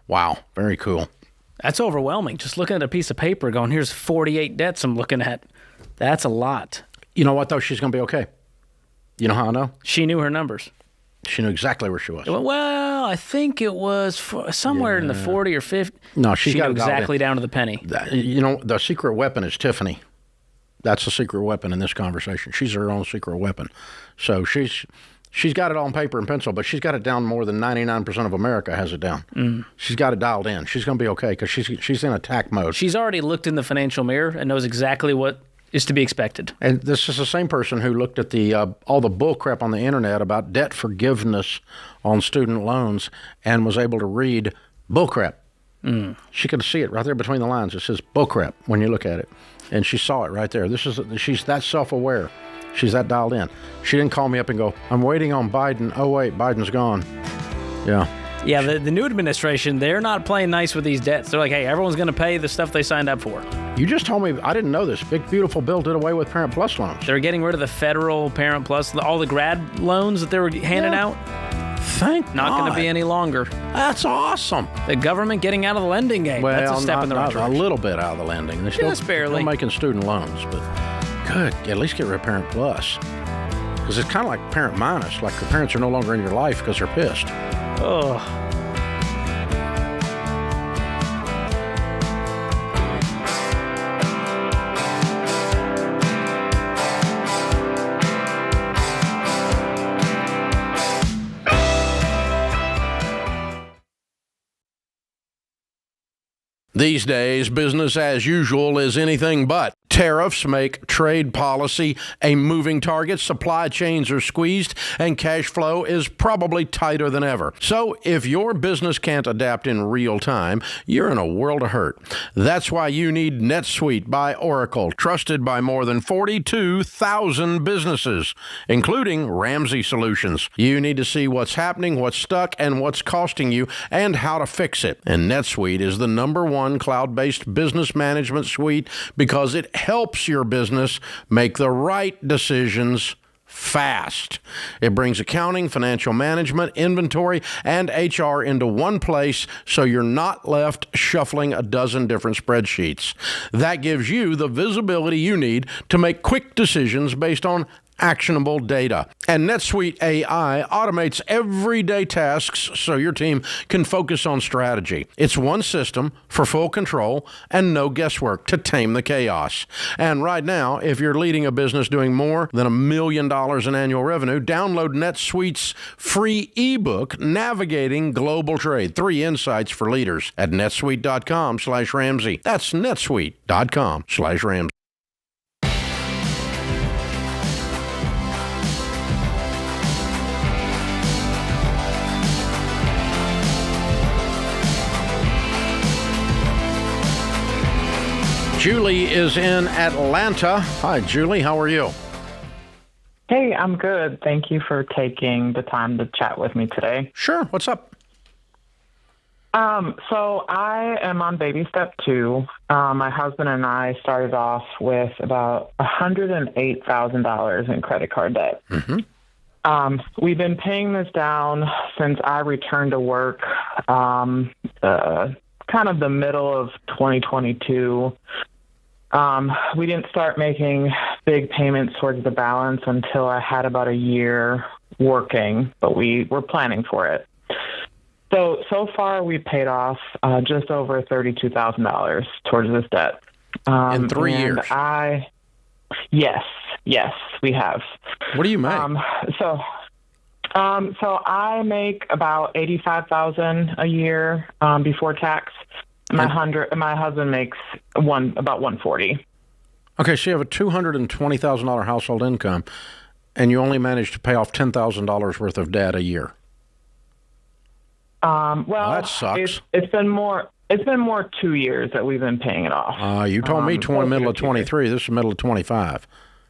Wow, very cool. That's overwhelming. Just looking at a piece of paper going, here's 48 debts I'm looking at. That's a lot. You know what, though? She's going to be okay. You know how I know? She knew her numbers. She knew exactly where she was. Well, I think it was somewhere in the 40 or 50. No, she got knew exactly down to the penny. You know, the secret weapon is Tiffany. That's the secret weapon in this conversation. She's her own secret weapon. So she's got it on paper and pencil, but she's got it down more than 99% of America has it down. Mm. She's got it dialed in. She's going to be okay because she's in attack mode. She's already looked in the financial mirror and knows exactly what is to be expected. And this is the same person who looked at the all the bull crap on the internet about debt forgiveness on student loans and was able to read bull crap. Mm. She could see it right there between the lines. It says bull crap when you look at it. And she saw it right there. She's that self-aware. She's that dialed in. She didn't call me up and go, I'm waiting on Biden. Oh, wait, Biden's gone. Yeah. Yeah, the new administration, they're not playing nice with these debts. They're like, hey, everyone's going to pay the stuff they signed up for. You just told me, I didn't know this. Big, beautiful bill did away with Parent Plus loans. They're getting rid of the federal Parent Plus, all the grad loans that they were handing out. Thank God. Not going to be any longer. That's awesome. The government getting out of the lending game. Well, that's a step in the right direction. A little bit out of the lending. They're Just barely. Still making student loans, but good. At least get rid of Parent Plus. Because it's kind of like Parent Minus. Like the parents are no longer in your life because they're pissed. Oh. These days, business as usual is anything but. Tariffs make trade policy a moving target, supply chains are squeezed, and cash flow is probably tighter than ever. So if your business can't adapt in real time, you're in a world of hurt. That's why you need NetSuite by Oracle, trusted by more than 42,000 businesses, including Ramsey Solutions. You need to see what's happening, what's stuck, and what's costing you, and how to fix it. And NetSuite is the #1 cloud-based business management suite because it helps your business make the right decisions fast. It brings accounting, financial management, inventory, and HR into one place so you're not left shuffling a dozen different spreadsheets. That gives you the visibility you need to make quick decisions based on actionable data. And NetSuite AI automates everyday tasks so your team can focus on strategy. It's one system for full control and no guesswork to tame the chaos. And right now, if you're leading a business doing more than $1 million in annual revenue, download NetSuite's free ebook, Navigating Global Trade, 3 Insights for Leaders at netsuite.com/Ramsey. That's netsuite.com/Ramsey. Julie is in Atlanta. Hi, Julie. How are you? Hey, I'm good. Thank you for taking the time to chat with me today. Sure. What's up? So I am on baby step 2. My husband and I started off with about $108,000 in credit card debt. Mm-hmm. We've been paying this down since I returned to work, kind of the middle of 2022. We didn't start making big payments towards the balance until I had about a year working, but we were planning for it. So far we paid off just over $32,000 towards this debt. In 3 years? Yes, we have. What do you make? So I make about $85,000 a year before tax. My husband makes about $140,000. Okay, so you have a $220,000 household income, and you only manage to pay off $10,000 worth of debt a year. Well, that sucks. It's been more 2 years that we've been paying it off. You told me middle of 23. This is middle of 25.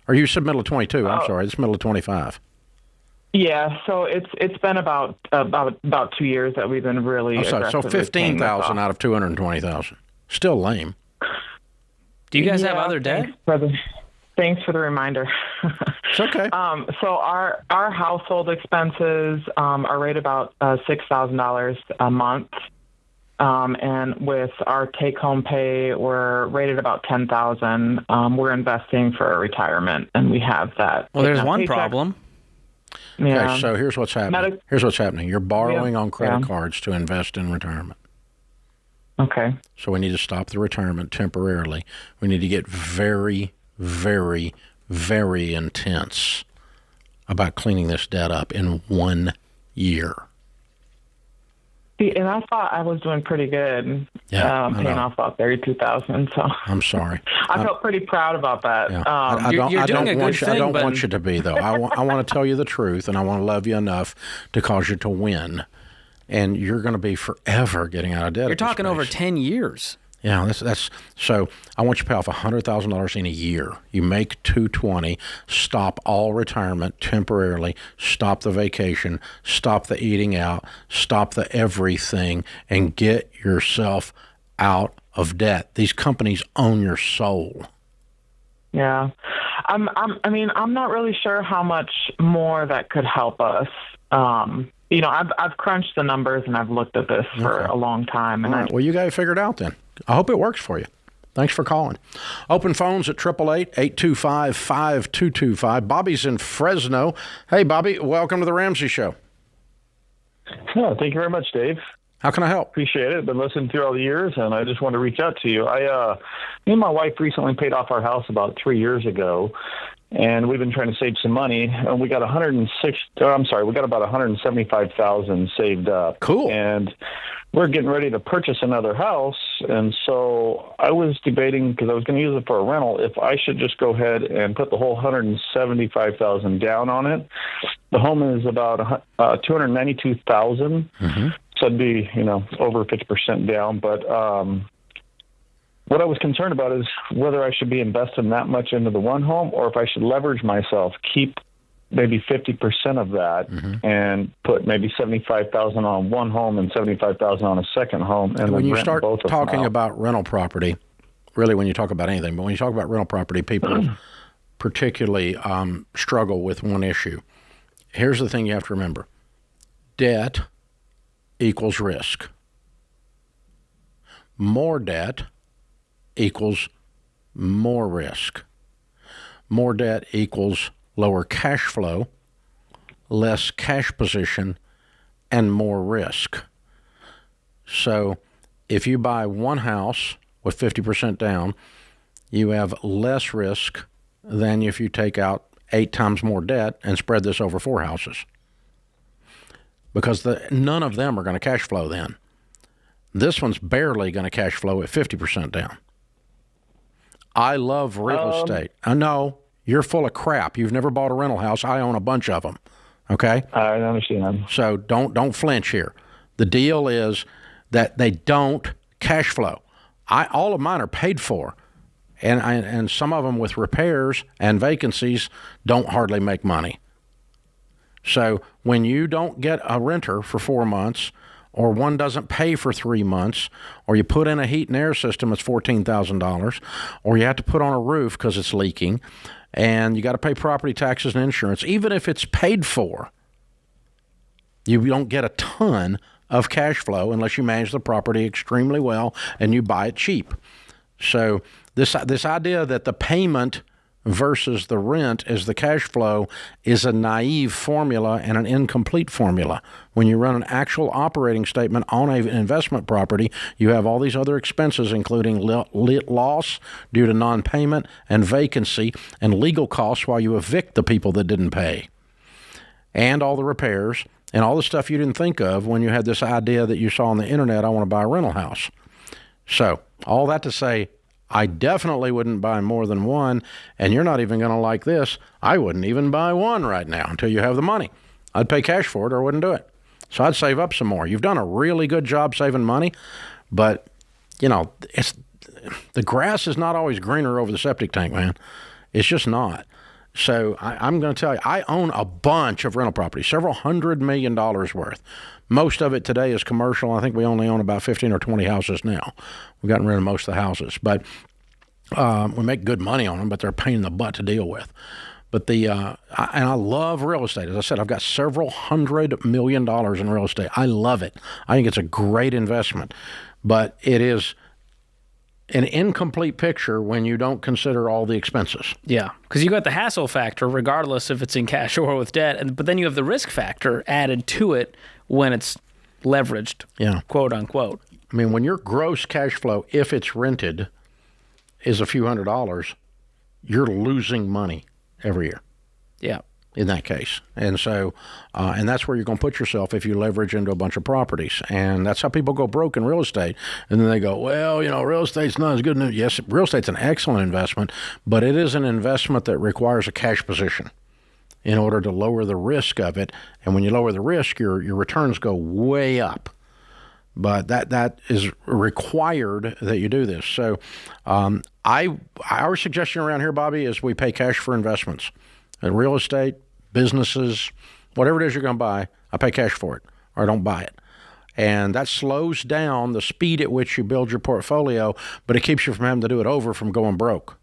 Or you said middle of 22. I'm sorry. It's middle of 25. Yeah, so it's been about 2 years that we've been really aggressively so 15,000 out of 220,000. Still lame. Do you guys have other debt? Thanks for the reminder. It's okay. So our household expenses are right about $6,000 a month. And with our take-home pay, we're rated about $10,000. We're investing for retirement, and we have that. Well, there's one problem. Yeah. Okay, so here's what's happening. You're borrowing on credit cards to invest in retirement. Okay. So we need to stop the retirement temporarily. We need to get very, very, very intense about cleaning this debt up in 1 year. See, and I thought I was doing pretty good paying off about $32,000. So I'm sorry. I felt pretty proud about that. Yeah. You're doing a good thing. I don't want you to be, though. I want to tell you the truth, and I want to love you enough to cause you to win. And you're going to be forever getting out of debt. You're talking over 10 years. Yeah, that's so. I want you to pay off $100,000 in a year. You make $220,000. Stop all retirement temporarily. Stop the vacation. Stop the eating out. Stop the everything, and get yourself out of debt. These companies own your soul. Yeah, I'm not really sure how much more that could help us. I've crunched the numbers and I've looked at this for a long time. And well, you got it figured out then. I hope it works for you. Thanks for calling. Open phones at 888-825-5225. Bobby's in Fresno. Hey, Bobby, welcome to the Ramsey Show. Oh, thank you very much, Dave. How can I help? Appreciate it. Been listening through all the years, and I just want to reach out to you. Me and my wife recently paid off our house about 3 years ago, and we've been trying to save some money. And we got about $175,000 saved up. Cool. And we're getting ready to purchase another house, and so I was debating, because I was going to use it for a rental, if I should just go ahead and put the whole $175,000 down on it. The home is about $292,000, so it'd be over 50% down. But what I was concerned about is whether I should be investing that much into the one home, or if I should leverage myself, keep maybe 50% of that, and put maybe $75,000 on one home and $75,000 on a second home. And when then you rent start both of talking them out. about rental property, really when you talk about anything, but when you talk about rental property, people particularly struggle with one issue. Here's the thing you have to remember. Debt equals risk. More debt equals more risk. More debt equals lower cash flow, less cash position, and more risk. So if you buy one house with 50% down, you have less risk than if you take out 8 times more debt and spread this over 4 houses. Because none of them are going to cash flow then. This one's barely going to cash flow at 50% down. I love real estate. I know. You're full of crap. You've never bought a rental house. I own a bunch of them. Okay? I understand. So don't flinch here. The deal is that they don't cash flow. All of mine are paid for, and some of them with repairs and vacancies don't hardly make money. So when you don't get a renter for 4 months, or one doesn't pay for 3 months, or you put in a heat and air system that's $14,000, or you have to put on a roof because it's leaking, and you got to pay property taxes and insurance, even if it's paid for, you don't get a ton of cash flow unless you manage the property extremely well and you buy it cheap. So this idea that the payment versus the rent as the cash flow is a naive formula and an incomplete formula. When you run an actual operating statement on an investment property, you have all these other expenses, including loss due to non-payment and vacancy and legal costs while you evict the people that didn't pay, and all the repairs and all the stuff you didn't think of when you had this idea that you saw on the internet, I want to buy a rental house. So all that to say, I definitely wouldn't buy more than one, and you're not even going to like this. I wouldn't even buy one right now until you have the money. I'd pay cash for it or I wouldn't do it. So I'd save up some more. You've done a really good job saving money, but, the grass is not always greener over the septic tank, man. It's just not. So I'm going to tell you, I own a bunch of rental properties, several $100 million worth. Most of it today is commercial. I think we only own about 15 or 20 houses now. We've gotten rid of most of the houses, but we make good money on them, but they're a pain in the butt to deal with. But and I love real estate. As I said, I've got several $100 million in real estate. I love it. I think it's a great investment, but it is an incomplete picture when you don't consider all the expenses. Yeah, because you got the hassle factor, regardless if it's in cash or with debt, but then you have the risk factor added to it when it's leveraged, quote unquote. I mean, when your gross cash flow, if it's rented, is a few $100s, you're losing money every year. Yeah. In that case. And so, and that's where you're going to put yourself if you leverage into a bunch of properties. And that's how people go broke in real estate. And then they go, well, real estate's not as good. Yes, real estate's an excellent investment, but it is an investment that requires a cash position in order to lower the risk of it. And when you lower the risk, your returns go way up. But that is required that you do this. So our suggestion around here, Bobby, is we pay cash for investments. Real estate, businesses, whatever it is you're going to buy, I pay cash for it or I don't buy it. And that slows down the speed at which you build your portfolio, but it keeps you from having to do it from going broke.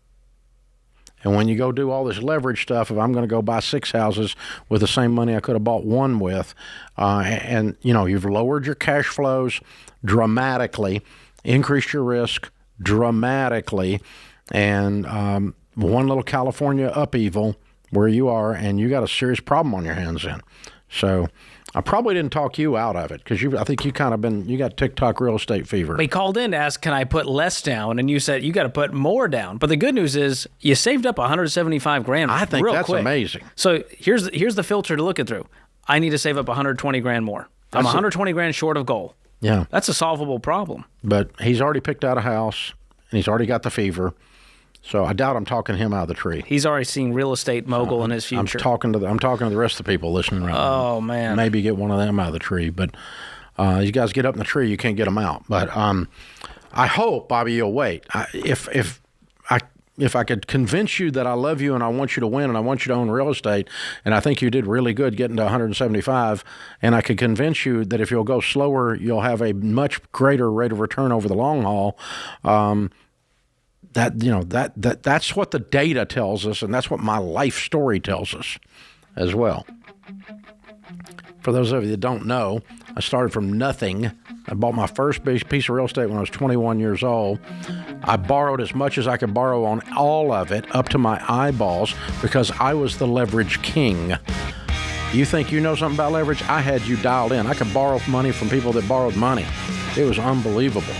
And when you go do all this leverage stuff, if I'm going to go buy 6 houses with the same money I could have bought one with, and you've lowered your cash flows dramatically, increased your risk dramatically, and one little California upheaval where you are, and you got a serious problem on your hands then. So I probably didn't talk you out of it because I think you got TikTok real estate fever. He called in to ask, can I put less down? And you said you got to put more down. But the good news is you saved up $175,000. I think that's quick. Amazing. So here's the filter to look it through. I need to save up $120,000 more. I'm $120,000 short of goal. Yeah. That's a solvable problem. But he's already picked out a house and he's already got the fever. So I doubt I'm talking him out of the tree. He's already seeing real estate mogul in his future. I'm talking to the rest of the people listening right now. Oh, man. Maybe get one of them out of the tree. But these guys get up in the tree, you can't get them out. But I hope, Bobby, you'll wait. If I could convince you that I love you and I want you to win and I want you to own real estate, and I think you did really good getting to 175, and I could convince you that if you'll go slower, you'll have a much greater rate of return over the long haul. That's what the data tells us, and that's what my life story tells us as well. For those of you that don't know, I started from nothing. I bought my first piece of real estate when I was 21 years old. I borrowed as much as I could borrow on all of it, up to my eyeballs, because I was the leverage king. You think you know something about leverage? I had you dialed in. I could borrow money from people that borrowed money. It was unbelievable.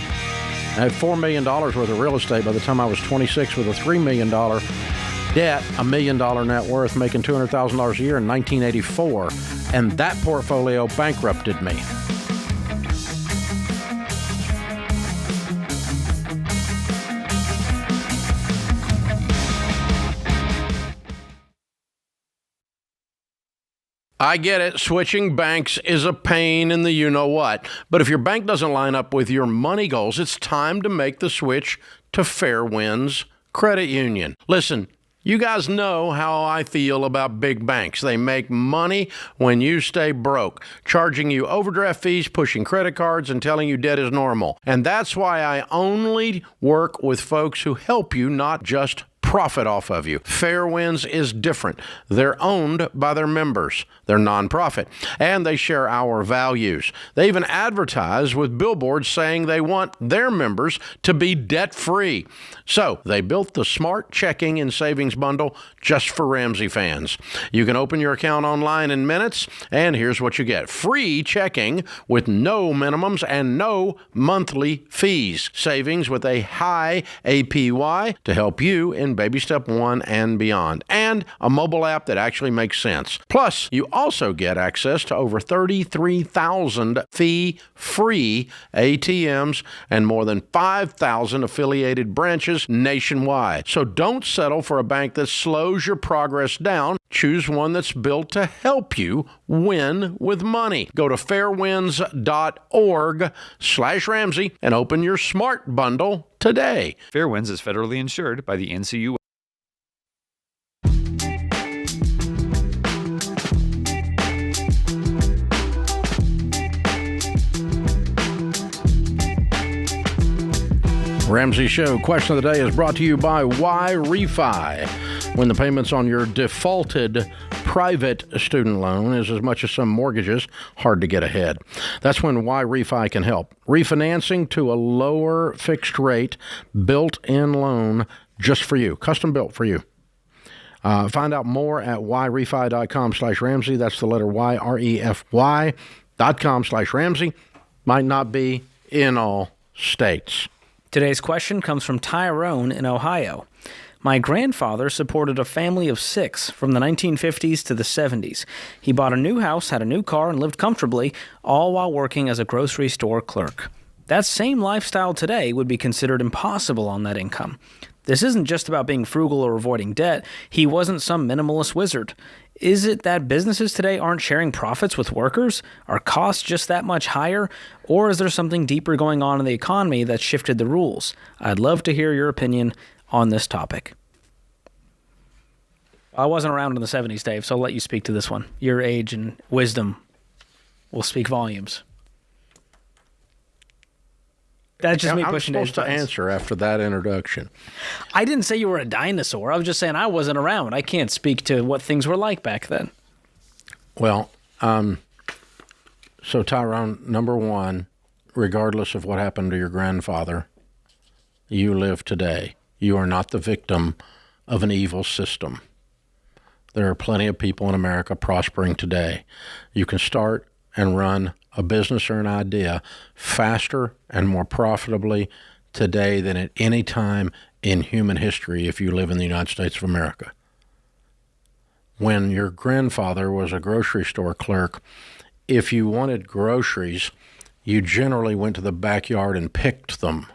I had $4 million worth of real estate by the time I was 26 with a $3 million debt, $1 million net worth, making $200,000 a year in 1984. And that portfolio bankrupted me. I get it. Switching banks is a pain in the you-know-what. But if your bank doesn't line up with your money goals, it's time to make the switch to Fairwinds Credit Union. Listen, you guys know how I feel about big banks. They make money when you stay broke, charging you overdraft fees, pushing credit cards, and telling you debt is normal. And that's why I only work with folks who help you, not just profit off of you. Fair Winds is different. They're owned by their members. They're nonprofit, and they share our values. They even advertise with billboards saying they want their members to be debt-free. So they built the Smart Checking and Savings Bundle just for Ramsey fans. You can open your account online in minutes, and here's what you get. Free checking with no minimums and no monthly fees. Savings with a high APY to help you in baby step 1 and beyond. And a mobile app that actually makes sense. Plus, you also get access to over 33,000 fee-free ATMs and more than 5,000 affiliated branches nationwide. So don't settle for a bank that slows your progress down. Choose one that's built to help you win with money. Go to fairwinds.org/Ramsey and open your Smart Bundle today. Fairwinds is federally insured by the NCUA. Ramsey Show question of the day is brought to you by Why Refi. When the payments on your defaulted private student loan is as much as some mortgages, hard to get ahead. That's when Why Refi can help. Refinancing to a lower fixed rate built-in loan just for you, custom built for you. Find out more at whyrefi.com/Ramsey. That's the letter Y, REFY.com/Ramsey. Might not be in all states. Today's question comes from Tyrone in Ohio. My grandfather supported a family of 6 from the 1950s to the 70s. He bought a new house, had a new car, and lived comfortably, all while working as a grocery store clerk. That same lifestyle today would be considered impossible on that income. This isn't just about being frugal or avoiding debt. He wasn't some minimalist wizard. Is it that businesses today aren't sharing profits with workers? Are costs just that much higher? Or is there something deeper going on in the economy that shifted the rules? I'd love to hear your opinion on this topic. I wasn't around in the 70s, Dave, so I'll let you speak to this one. Your age and wisdom will speak volumes. That's just me pushing I'm supposed to answer after that introduction. I didn't say you were a dinosaur. I was just saying I wasn't around. I can't speak to what things were like back then. Well, so Tyrone, number one, regardless of what happened to your grandfather, you live today. You are not the victim of an evil system. There are plenty of people in America prospering today. You can start and run a business or an idea faster and more profitably today than at any time in human history if you live in the United States of America. When your grandfather was a grocery store clerk, if you wanted groceries, you generally went to the backyard and picked them.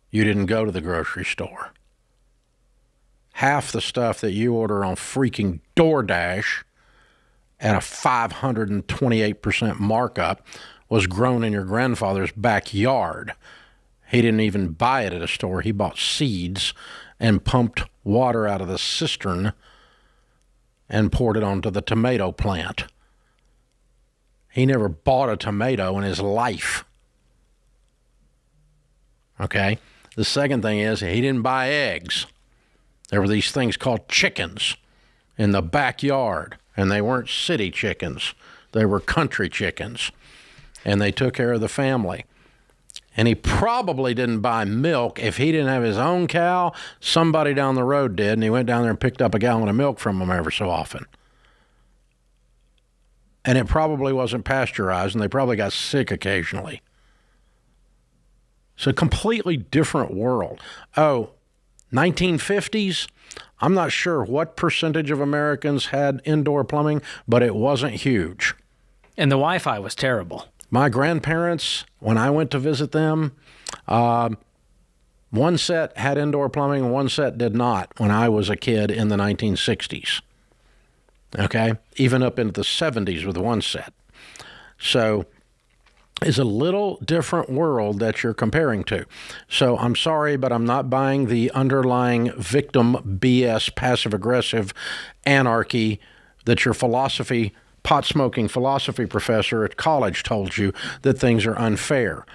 You didn't go to the grocery store. Half the stuff that you order on freaking DoorDash at a 528% markup was grown in your grandfather's backyard. He didn't even buy it at a store. He bought seeds and pumped water out of the cistern and poured it onto the tomato plant. He never bought a tomato in his life. Okay? The second thing is he didn't buy eggs. There were these things called chickens in the backyard. And they weren't city chickens. They were country chickens. And they took care of the family. And he probably didn't buy milk. If he didn't have his own cow, somebody down the road did, and he went down there and picked up a gallon of milk from them ever so often. And it probably wasn't pasteurized, and they probably got sick occasionally. It's a completely different world. 1950s? I'm not sure what percentage of Americans had indoor plumbing, but it wasn't huge. And the Wi-Fi was terrible. My grandparents, when I went to visit them, one set had indoor plumbing, one set did not when I was a kid in the 1960s. Okay? Even up into the 70s with one set. So it's a little different world that you're comparing to. So I'm sorry, but I'm not buying the underlying victim BS, passive-aggressive anarchy that your pot-smoking philosophy professor at college told you that things are unfair.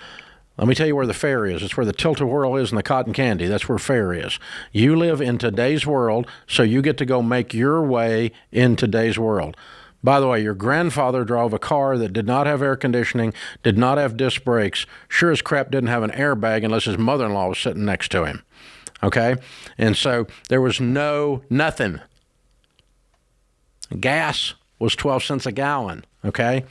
Let me tell you where the fair is. It's where the tilt-a-whirl is and the cotton candy. That's where fair is. You live in today's world, so you get to go make your way in today's world. By the way, your grandfather drove a car that did not have air conditioning, did not have disc brakes, sure as crap didn't have an airbag unless his mother-in-law was sitting next to him. Okay? And so there was nothing. Gas was 12 cents a gallon. Okay?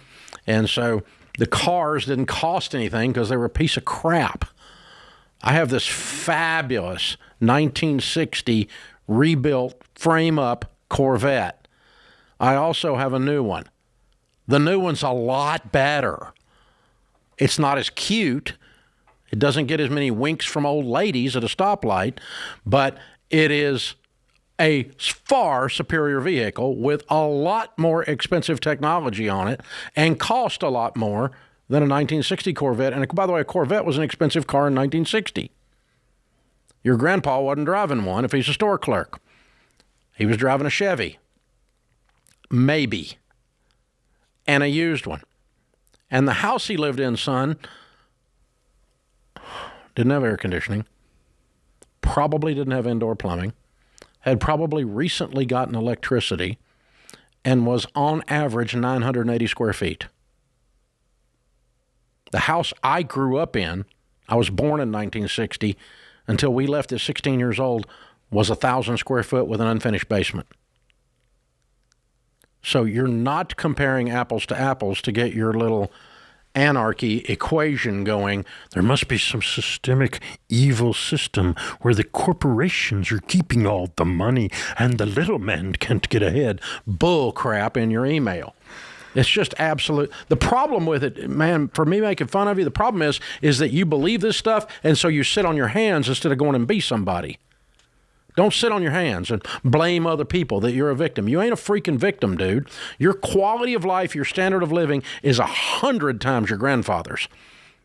And so the cars didn't cost anything because they were a piece of crap. I have this fabulous 1960 rebuilt frame-up Corvette. I also have a new one. The new one's a lot better. It's not as cute. It doesn't get as many winks from old ladies at a stoplight, but it is a far superior vehicle with a lot more expensive technology on it and cost a lot more than a 1960 Corvette. And by the way, a Corvette was an expensive car in 1960. Your grandpa wasn't driving one if he's a store clerk. He was driving a Chevy. Maybe. And a used one. And the house he lived in, son, didn't have air conditioning, probably didn't have indoor plumbing, had probably recently gotten electricity, and was on average 980 square feet. The house I grew up in, I was born in 1960, until we left at 16 years old, was 1,000 square foot with an unfinished basement. So you're not comparing apples to apples to get your little anarchy equation going. There must be some systemic evil system where the corporations are keeping all the money and the little man can't get ahead. Bull crap in your email. It's just absolute. The problem with it, man, for me making fun of you, the problem is that you believe this stuff, and so you sit on your hands instead of going and be somebody. Don't sit on your hands and blame other people that you're a victim. You ain't a freaking victim, dude. Your quality of life, your standard of living is 100 times your grandfather's.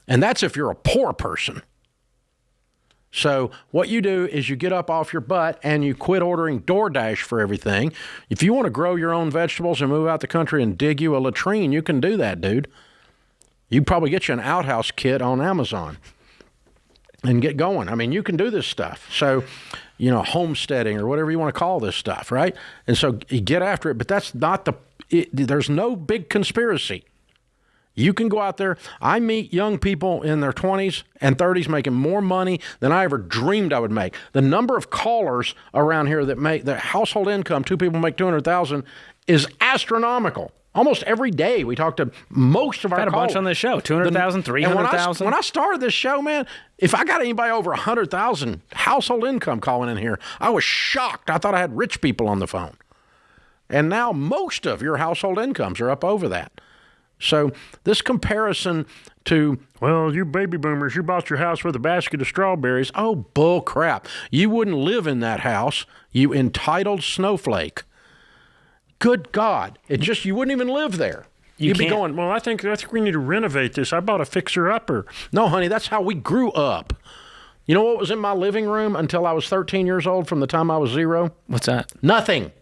And that's if you're a poor person. So what you do is you get up off your butt and you quit ordering DoorDash for everything. If you want to grow your own vegetables and move out the country and dig you a latrine, you can do that, dude. You probably get you an outhouse kit on Amazon and get going. I mean, you can do this stuff. So, you know, homesteading or whatever you want to call this stuff, right? And so you get after it, but that's not there's no big conspiracy. You can go out there. I meet young people in their 20s and 30s making more money than I ever dreamed I would make. The number of callers around here that make the household income, two people make $200,000, is astronomical. Almost every day we talk to most of our callers. Got a bunch on this show, 200,000, 300,000. When I started this show, man, if I got anybody over 100,000 household income calling in here, I was shocked. I thought I had rich people on the phone. And now most of your household incomes are up over that. So this comparison to, well, you baby boomers, you bought your house with a basket of strawberries. Oh, bull crap. You wouldn't live in that house, you entitled snowflake. Good God. It just, you wouldn't even live there. You'd be going, well, I think we need to renovate this. I bought a fixer-upper. No, honey, that's how we grew up. You know what was in my living room until I was 13 years old from the time I was 0? What's that? Nothing.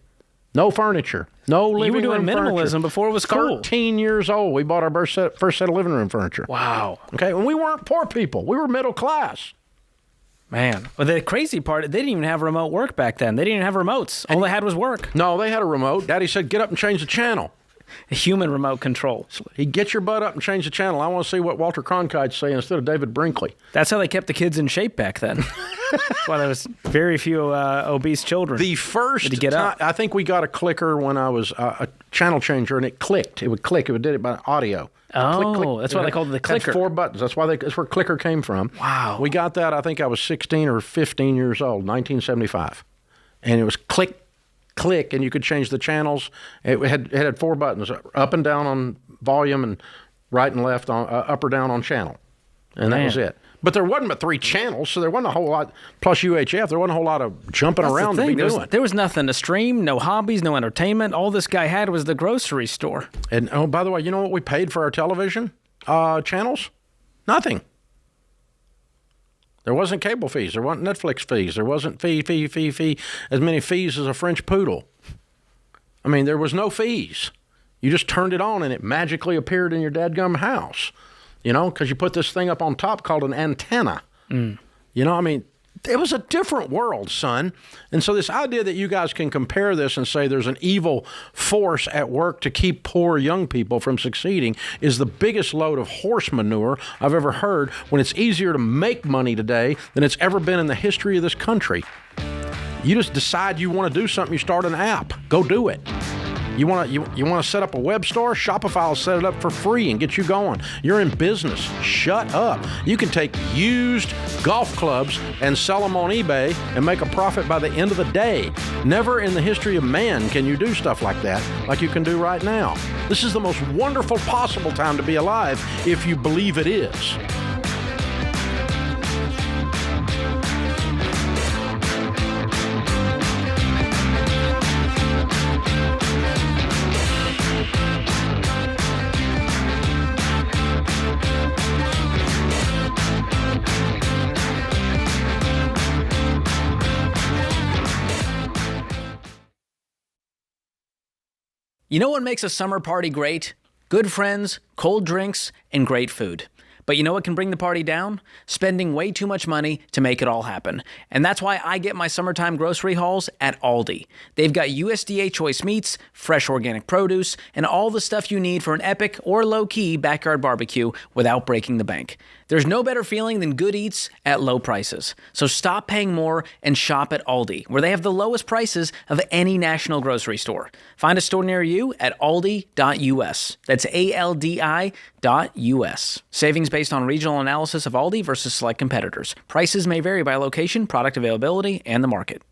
No furniture. No living room. You were doing minimalism furniture. Before it was cool. 13 years old, we bought our first set of living room furniture. Wow. Okay, and we weren't poor people. We were middle class. Man. Well, the crazy part, they didn't even have remote work back then. They didn't even have remotes. All they had was work. No, they had a remote. Daddy said, get up and change the channel. A human remote control. He'd get your butt up and change the channel. I want to see what Walter Cronkite'd say instead of David Brinkley. That's how they kept the kids in shape back then. That's why there was very few obese children. The first time, I think we got a clicker when I was a channel changer, and it clicked. It would click. It did it by audio. Oh, click, click. That's why they called it the clicker. Had 4 buttons. That's where clicker came from. Wow. We got that, I think I was 16 or 15 years old, 1975. And it was click, click, and you could change the channels. It had 4 buttons, up and down on volume and right and left on up or down on channel. And that was it. But there wasn't but 3 channels, so there wasn't a whole lot, plus UHF, there wasn't a whole lot of jumping around to be doing. There was nothing to stream, no hobbies, no entertainment. All this guy had was the grocery store. And, oh, by the way, you know what we paid for our television channels? Nothing. There wasn't cable fees. There wasn't Netflix fees. There wasn't fee, as many fees as a French poodle. I mean, there was no fees. You just turned it on and it magically appeared in your dadgum house. because you put this thing up on top called an antenna. It was a different world, son. And so this idea that you guys can compare this and say there's an evil force at work to keep poor young people from succeeding is the biggest load of horse manure I've ever heard, when it's easier to make money today than it's ever been in the history of this country. You just decide you want to do something, you start an app. Go do it. You want to set up a web store? Shopify will set it up for free and get you going. You're in business. Shut up. You can take used golf clubs and sell them on eBay and make a profit by the end of the day. Never in the history of man can you do stuff like that, like you can do right now. This is the most wonderful possible time to be alive if you believe it is. You know what makes a summer party great? Good friends, cold drinks, and great food. But you know what can bring the party down? Spending way too much money to make it all happen. And that's why I get my summertime grocery hauls at Aldi. They've got USDA choice meats, fresh organic produce, and all the stuff you need for an epic or low-key backyard barbecue without breaking the bank. There's no better feeling than good eats at low prices. So stop paying more and shop at Aldi, where they have the lowest prices of any national grocery store. Find a store near you at aldi.us. That's ALDI.us. Savings based on regional analysis of Aldi versus select competitors. Prices may vary by location, product availability, and the market.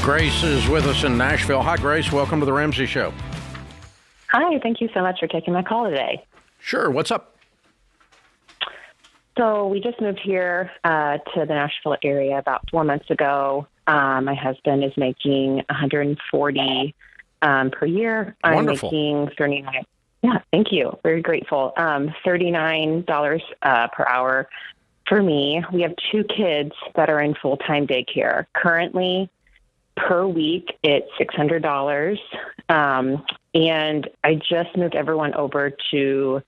Grace is with us in Nashville. Hi, Grace. Welcome to the Ramsey Show. Hi. Thank you so much for taking my call today. Sure. What's up? So we just moved here to the Nashville area about 4 months ago. My husband is making $140 per year. Wonderful. I'm making $39. Yeah, thank you. Very grateful. $39 per hour for me. We have 2 kids that are in full-time daycare. Currently, per week, it's $600. And I just moved everyone over to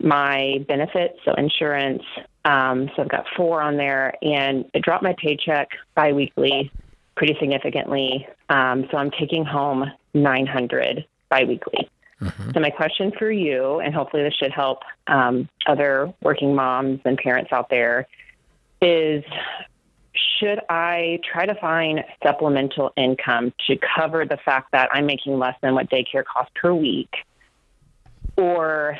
my benefits, so insurance. So I've got 4 on there, and it dropped my paycheck biweekly pretty significantly. So I'm taking home $900 biweekly. Mm-hmm. So my question for you, and hopefully this should help other working moms and parents out there, is should I try to find supplemental income to cover the fact that I'm making less than what daycare costs per week? Or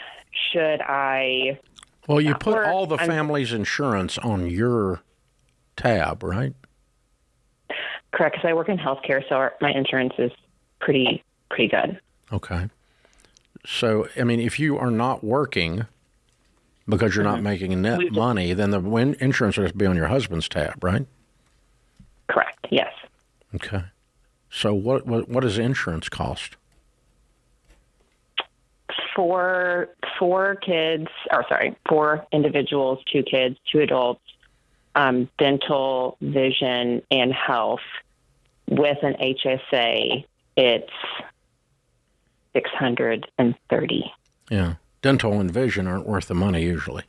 should I... Well, you put all the family's insurance on your tab, right? Correct, because I work in healthcare, so my insurance is pretty good. Okay. So, I mean, if you are not working because you're not making net money, then the insurance would have to be on your husband's tab, right? Correct, yes. Okay. So what does insurance cost? Four individuals, 2 kids, 2 adults, dental, vision, and health. With an HSA, it's $630. Yeah. Dental and vision aren't worth the money usually.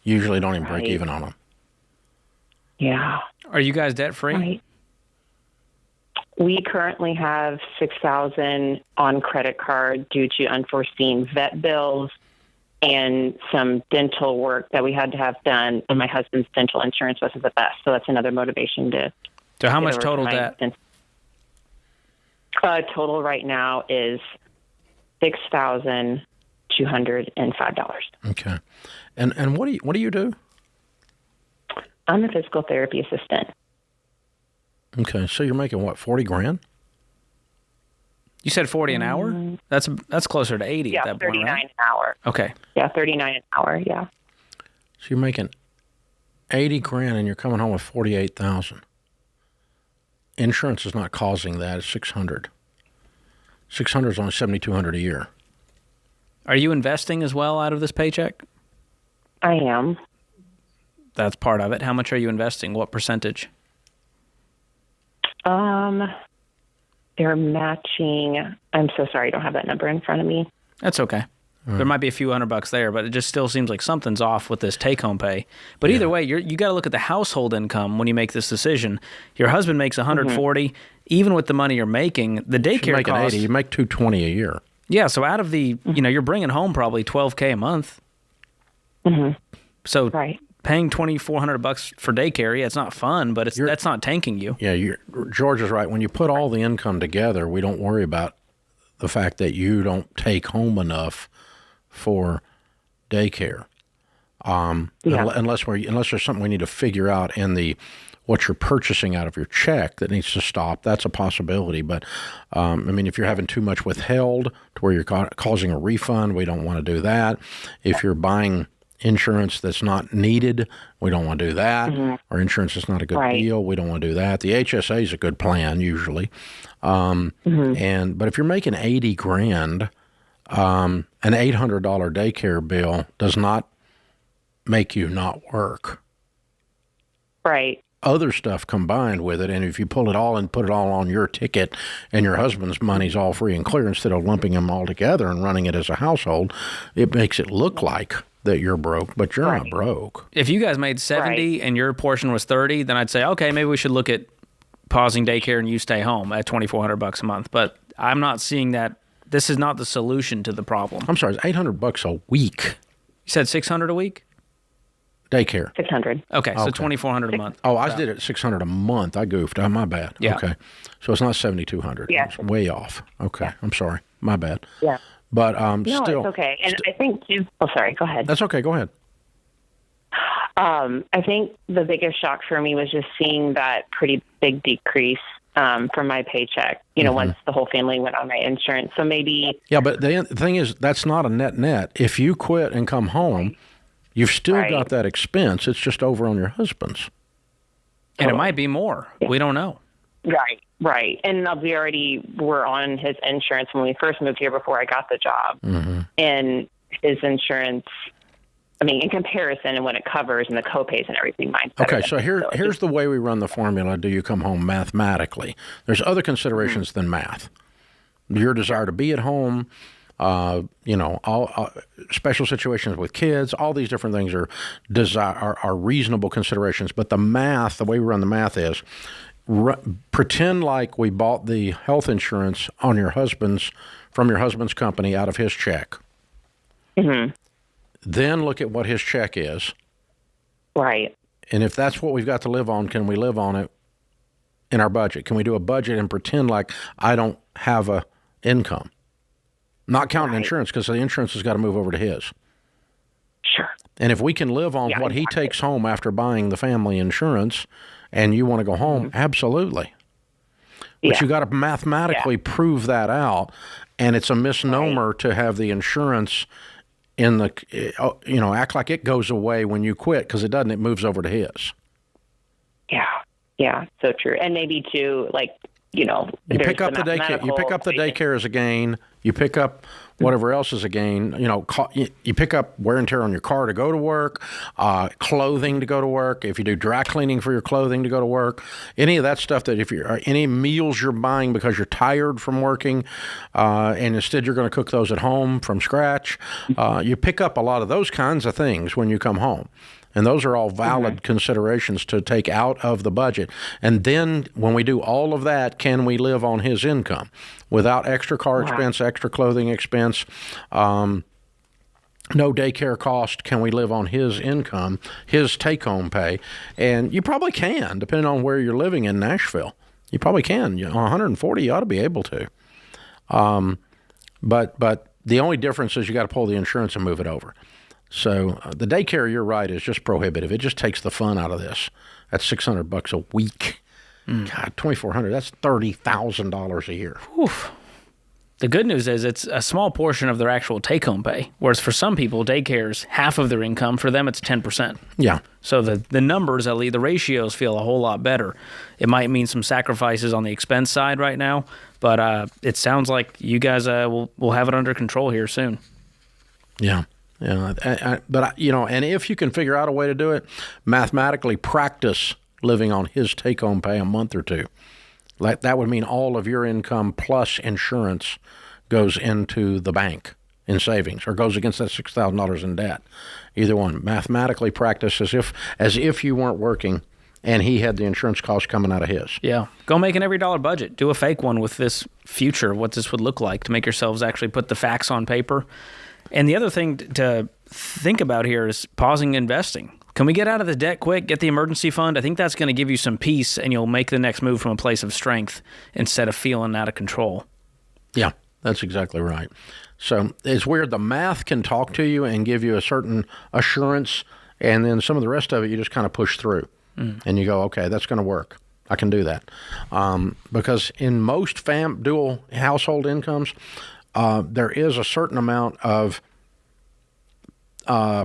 Usually don't even break even on them. Yeah. Are you guys debt free? Right. We currently have $6,000 on credit card due to unforeseen vet bills and some dental work that we had to have done. And my husband's dental insurance wasn't the best, so that's another motivation to. So how much total debt? Total right now is $6,205. Okay, and what do you do? I'm a physical therapy assistant. Okay, so you're making what, $40,000? You said 40 an hour? That's closer to 80 at that point, right? 39 an hour. Okay. Yeah, 39 an hour. Yeah. So you're making $80,000 and you're coming home with $48,000. Insurance is not causing that. It's $600. $600 is only $7,200 a year. Are you investing as well out of this paycheck? I am. That's part of it. How much are you investing? What percentage? They're matching. I'm so sorry, I don't have that number in front of me. That's okay. There might be a few $100 there, but it just still seems like something's off with this take-home pay. But either way, you got to look at the household income when you make this decision. Your husband makes $140. Even with the money you're making, the daycare cost. $80. You make $220 a year. Yeah, so out of the, you're bringing home probably $12K a month. So paying $2,400 for daycare, it's not fun, but that's not tanking you. Yeah, George is right. When you put all the income together, we don't worry about the fact that you don't take home enough for daycare, unless there's something we need to figure out in what you're purchasing out of your check that needs to stop. That's a possibility. But if you're having too much withheld to where you're causing a refund, we don't want to do that. If you're buying insurance that's not needed, we don't want to do that. Or insurance is not a good deal, we don't want to do that. The HSA is a good plan usually, but if you're making $80,000. An $800 daycare bill does not make you not work. Right. Other stuff combined with it, and if you pull it all and put it all on your ticket and your husband's money's all free and clear instead of lumping them all together and running it as a household, it makes it look like that you're broke, but you're not broke. If you guys made 70 and your portion was 30, then I'd say, okay, maybe we should look at pausing daycare and you stay home at $2,400 a month. But I'm not seeing that. This is not the solution to the problem. I'm sorry, it's $800 a week. You said $600 a week? Daycare. $600. Okay, so $2,400 a month. Oh, I did it $600 a month. I goofed. My bad. Yeah. Okay, so it's not $7,200. Yeah. It's way off. Okay, I'm sorry. My bad. Yeah. But no, still. it's okay. And I think too. Oh, sorry. Go ahead. That's okay. Go ahead. I think the biggest shock for me was just seeing that pretty big decrease from my paycheck, once the whole family went on my insurance. So maybe. Yeah, but the thing is, that's not a net. If you quit and come home, you've still got that expense. It's just over on your husband's. And it might be more. Yeah. We don't know. Right. And we already were on his insurance when we first moved here before I got the job. And his insurance, in comparison and what it covers and the copays and everything, mine's better. Okay, so here's the way we run the formula. Do you come home mathematically? There's other considerations than math. Your desire to be at home, all special situations with kids, all these different things are reasonable considerations. But the math, the way we run the math is, pretend like we bought the health insurance from your husband's company out of his check. Then look at what his check is. Right. And if that's what we've got to live on, can we live on it in our budget? Can we do a budget and pretend like I don't have a income? Not counting insurance, because the insurance has got to move over to his. Sure. And if we can live on what he takes home after buying the family insurance and you want to go home, absolutely. But you got to mathematically prove that out. And it's a misnomer to have the insurance in the, act like it goes away when you quit, because it doesn't. It moves over to his. Yeah, so true. And maybe too, you pick up the daycare. You pick up the daycare as a gain. You pick up whatever else is a gain. You pick up wear and tear on your car to go to work, clothing to go to work. If you do dry cleaning for your clothing to go to work, any of that stuff that any meals you're buying because you're tired from working, and instead you're going to cook those at home from scratch. You pick up a lot of those kinds of things when you come home. And those are all valid considerations to take out of the budget. And then when we do all of that, can we live on his income without extra car expense, extra clothing expense, no daycare cost? Can we live on his income, his take-home pay? And you probably can, depending on where you're living in Nashville. You probably can. 140, you ought to be able to. But the only difference is you got to pull the insurance and move it over. So the daycare, you're right, is just prohibitive. It just takes the fun out of this. That's $600 a week. God, $2,400. That's $30,000 a year. Oof. The good news is it's a small portion of their actual take-home pay, whereas for some people, daycare's half of their income. For them, it's 10%. Yeah. So the numbers, at least the ratios, feel a whole lot better. It might mean some sacrifices on the expense side right now, but it sounds like you guys will have it under control here soon. Yeah. Yeah. But, and if you can figure out a way to do it, mathematically practice living on his take-home pay a month or two. Like that would mean all of your income plus insurance goes into the bank in savings, or goes against that $6,000 in debt. Either one. Mathematically practice as if you weren't working and he had the insurance costs coming out of his. Yeah. Go make an every dollar budget. Do a fake one with this future, what this would look like, to make yourselves actually put the facts on paper. And the other thing to think about here is pausing investing. Can we get out of the debt quick, get the emergency fund? I think that's going to give you some peace, and you'll make the next move from a place of strength instead of feeling out of control. Yeah, that's exactly right. So it's weird. The math can talk to you and give you a certain assurance, and then some of the rest of it you just kind of push through. And you go, okay, that's going to work. I can do that. Because in most dual household incomes, there is a certain amount of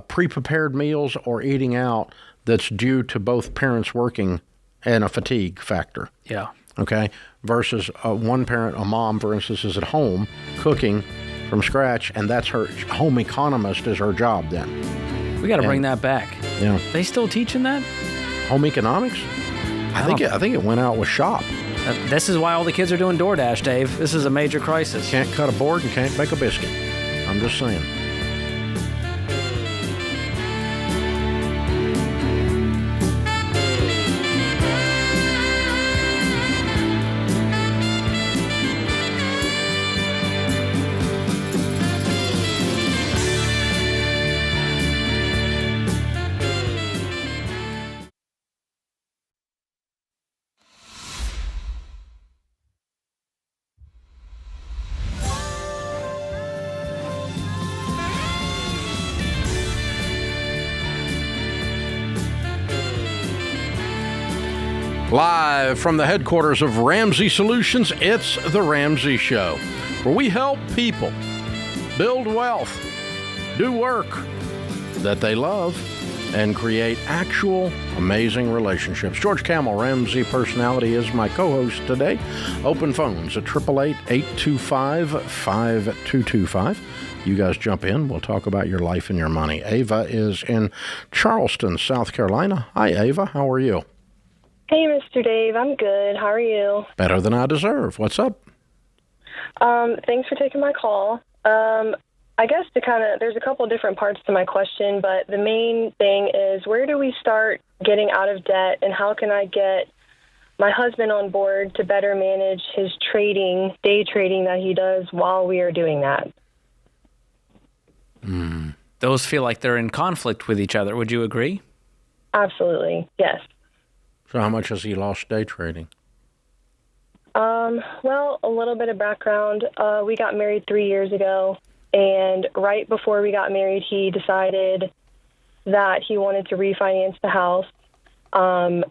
pre-prepared meals or eating out that's due to both parents working and a fatigue factor. Yeah. Okay? Versus one parent, a mom, for instance, is at home cooking from scratch, and that's her home economist is her job then. We got to bring that back. Yeah. They still teaching that? Home economics? I think it went out with SHOP. This is why all the kids are doing DoorDash, Dave. This is a major crisis. Can't cut a board and can't bake a biscuit. I'm just saying. Live from the headquarters of Ramsey Solutions, it's The Ramsey Show, where we help people build wealth, do work that they love, and create actual amazing relationships. George Kamel, Ramsey Personality, is my co-host today. Open phones at 888-825-5225. You guys jump in. We'll talk about your life and your money. Ava is in Charleston, South Carolina. Hi, Ava. How are you? Hey, Mr. Dave. I'm good. How are you? Better than I deserve. What's up? Thanks for taking my call. I guess there's a couple different parts to my question, but the main thing is, where do we start getting out of debt, and how can I get my husband on board to better manage his day trading that he does while we are doing that? Those feel like they're in conflict with each other. Would you agree? Absolutely. Yes. So how much has he lost day trading? Well, a little bit of background. We got married 3 years ago, and right before we got married, he decided that he wanted to refinance the house, and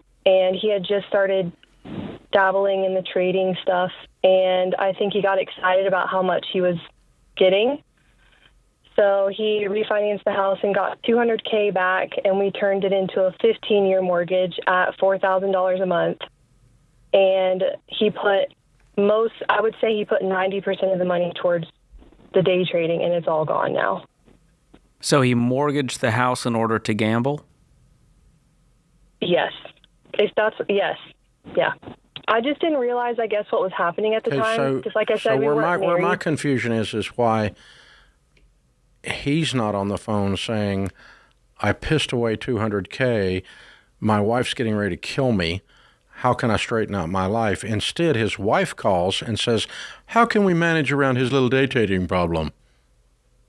he had just started dabbling in the trading stuff, and I think he got excited about how much he was getting. So he refinanced the house and got $200K back, and we turned it into a 15-year mortgage at $4,000 a month. And he put I would say he put 90% of the money towards the day trading, and it's all gone now. So he mortgaged the house in order to gamble? Yes. Yes. Yeah. I just didn't realize, I guess, what was happening at the time. Because like I said, we weren't married. Where my confusion is why he's not on the phone saying, I pissed away $200K, my wife's getting ready to kill me, how can I straighten out my life? Instead, his wife calls and says, how can we manage around his little day trading problem?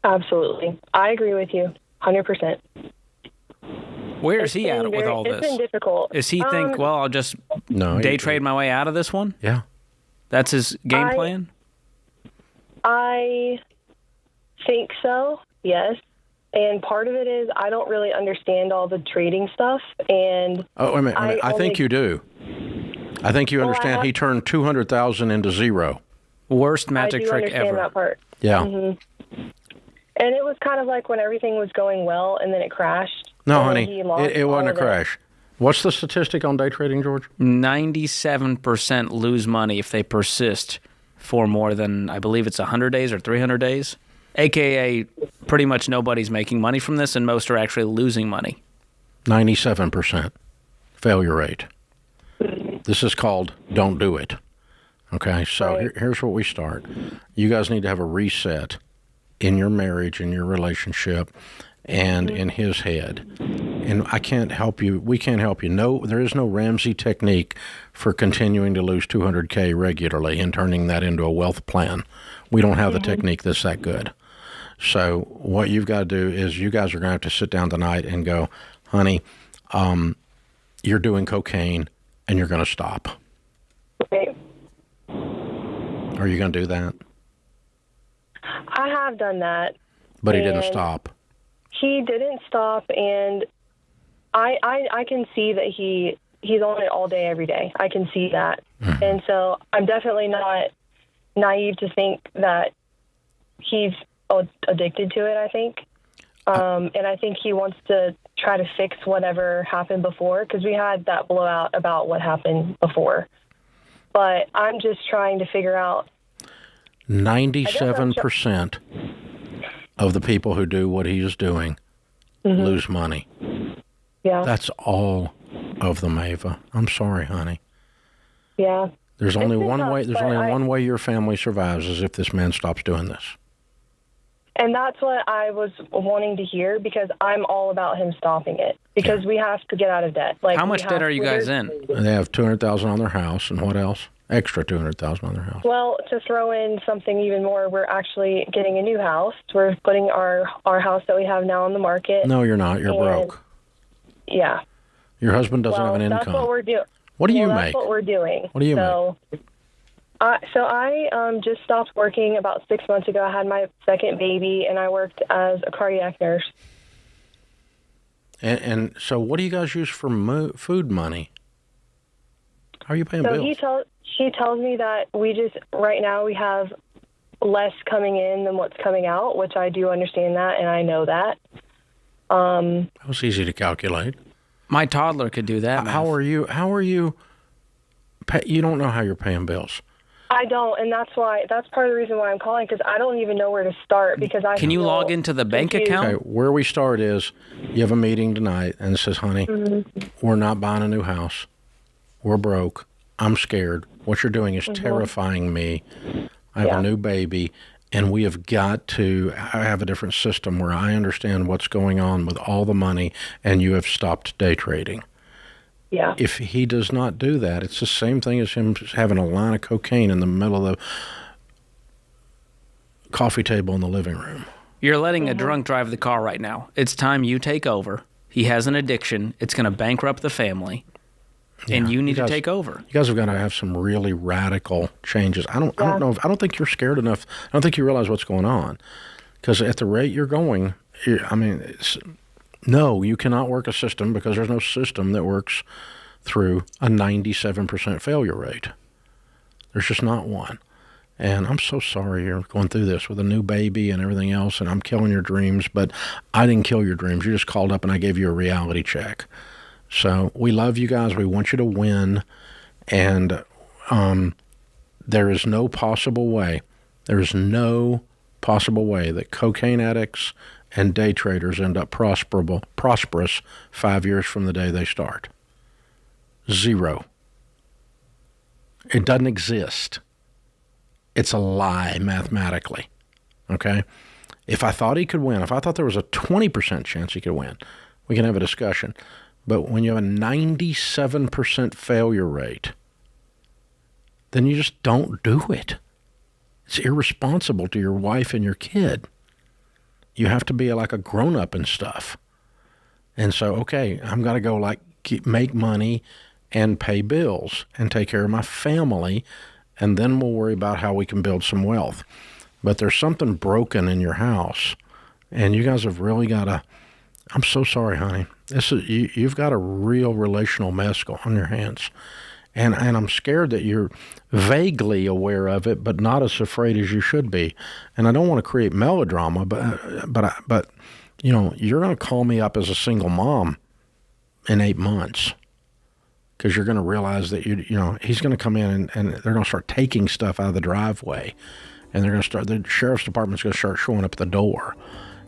Absolutely. I agree with you, 100%. Where is he at with all this? It's been difficult. Does he think, well, I'll just day trade my way out of this one? Yeah. That's his game plan? I think so, yes. And part of it is I don't really understand all the trading stuff. And wait a minute. I think you do. I think you understand he turned $200,000 into zero. Worst I magic do trick understand ever. that part. Yeah. And it was kind of like when everything was going well and then it crashed. No, and honey, he lost it wasn't a all of crash. What's the statistic on day trading, George? 97% lose money if they persist for more than, I believe it's 100 days or 300 days. AKA, pretty much nobody's making money from this, and most are actually losing money. 97% failure rate. This is called don't do it. Okay, so here's where we start. You guys need to have a reset in your marriage, in your relationship, and in his head. And I can't help you. We can't help you. No, there is no Ramsey technique for continuing to lose $200K regularly and turning that into a wealth plan. We don't have the technique that's that good. So what you've got to do is you guys are going to have to sit down tonight and go, honey, you're doing cocaine and you're going to stop. Okay. Are you going to do that? I have done that. But he didn't and stop. He didn't stop, and I can see that he's on it all day, every day. I can see that. And so I'm definitely not naive to think that he's addicted to it, I think. And I think he wants to try to fix whatever happened before, because we had that blowout about what happened before. But I'm just trying to figure out. 97% of the people who do what he is doing lose money. Yeah. That's all of them, Ava. I'm sorry, honey. Yeah. There's only It's one tough, way. There's but only one way your family survives is if this man stops doing this. And that's what I was wanting to hear, because I'm all about him stopping it, because we have to get out of debt. Like, how much debt are you guys in? They have $200,000 on their house, and what else? Extra $200,000 on their house. Well, to throw in something even more, we're actually getting a new house. We're putting our house that we have now on the market. No, you're not. You're broke. Yeah. Your husband doesn't have an That's income. what we're doing. What do you That's make? what we're doing. What do you make? I just stopped working about 6 months ago. I had my second baby, and I worked as a cardiac nurse. And so what do you guys use for food money? How are you paying bills? He tells me that right now we have less coming in than what's coming out, which I do understand that, and I know that. That was easy to calculate. My toddler could do that. How are you? You don't know how you're paying bills. I don't, and that's part of the reason why I'm calling, because I don't even know where to start. Because Can you log into the bank account? Okay, where we start is you have a meeting tonight, and it says, honey, we're not buying a new house. We're broke. I'm scared. What you're doing is terrifying me. I have a new baby, and we have got to have a different system where I understand what's going on with all the money, and you have stopped day trading. Yeah. If he does not do that, it's the same thing as him having a line of cocaine in the middle of the coffee table in the living room. You're letting a drunk drive the car right now. It's time you take over. He has an addiction. It's going to bankrupt the family. And you need to take over. You guys have got to have some really radical changes. I don't know. I don't think you're scared enough. I don't think you realize what's going on. Because at the rate you're going, no, you cannot work a system, because there's no system that works through a 97% failure rate. There's just not one. And I'm so sorry you're going through this with a new baby and everything else, and I'm killing your dreams, but I didn't kill your dreams. You just called up and I gave you a reality check. So we love you guys. We want you to win. And there is no possible way that cocaine addicts and day traders end up prosperous 5 years from the day they start. Zero. It doesn't exist. It's a lie mathematically. Okay? If I thought he could win, if I thought there was a 20% chance he could win, we can have a discussion. But when you have a 97% failure rate, then you just don't do it. It's irresponsible to your wife and your kid. You have to be like a grown-up and stuff. And so, okay, I'm going to go make money and pay bills and take care of my family, and then we'll worry about how we can build some wealth. But there's something broken in your house, and you guys have really got to, I'm so sorry, honey. You've got a real relational mess on your hands. And I'm scared that you're vaguely aware of it, but not as afraid as you should be. And I don't want to create melodrama, but you know, you're going to call me up as a single mom in 8 months because you're going to realize that you know he's going to come in and they're going to start taking stuff out of the driveway, and the sheriff's department's going to start showing up at the door,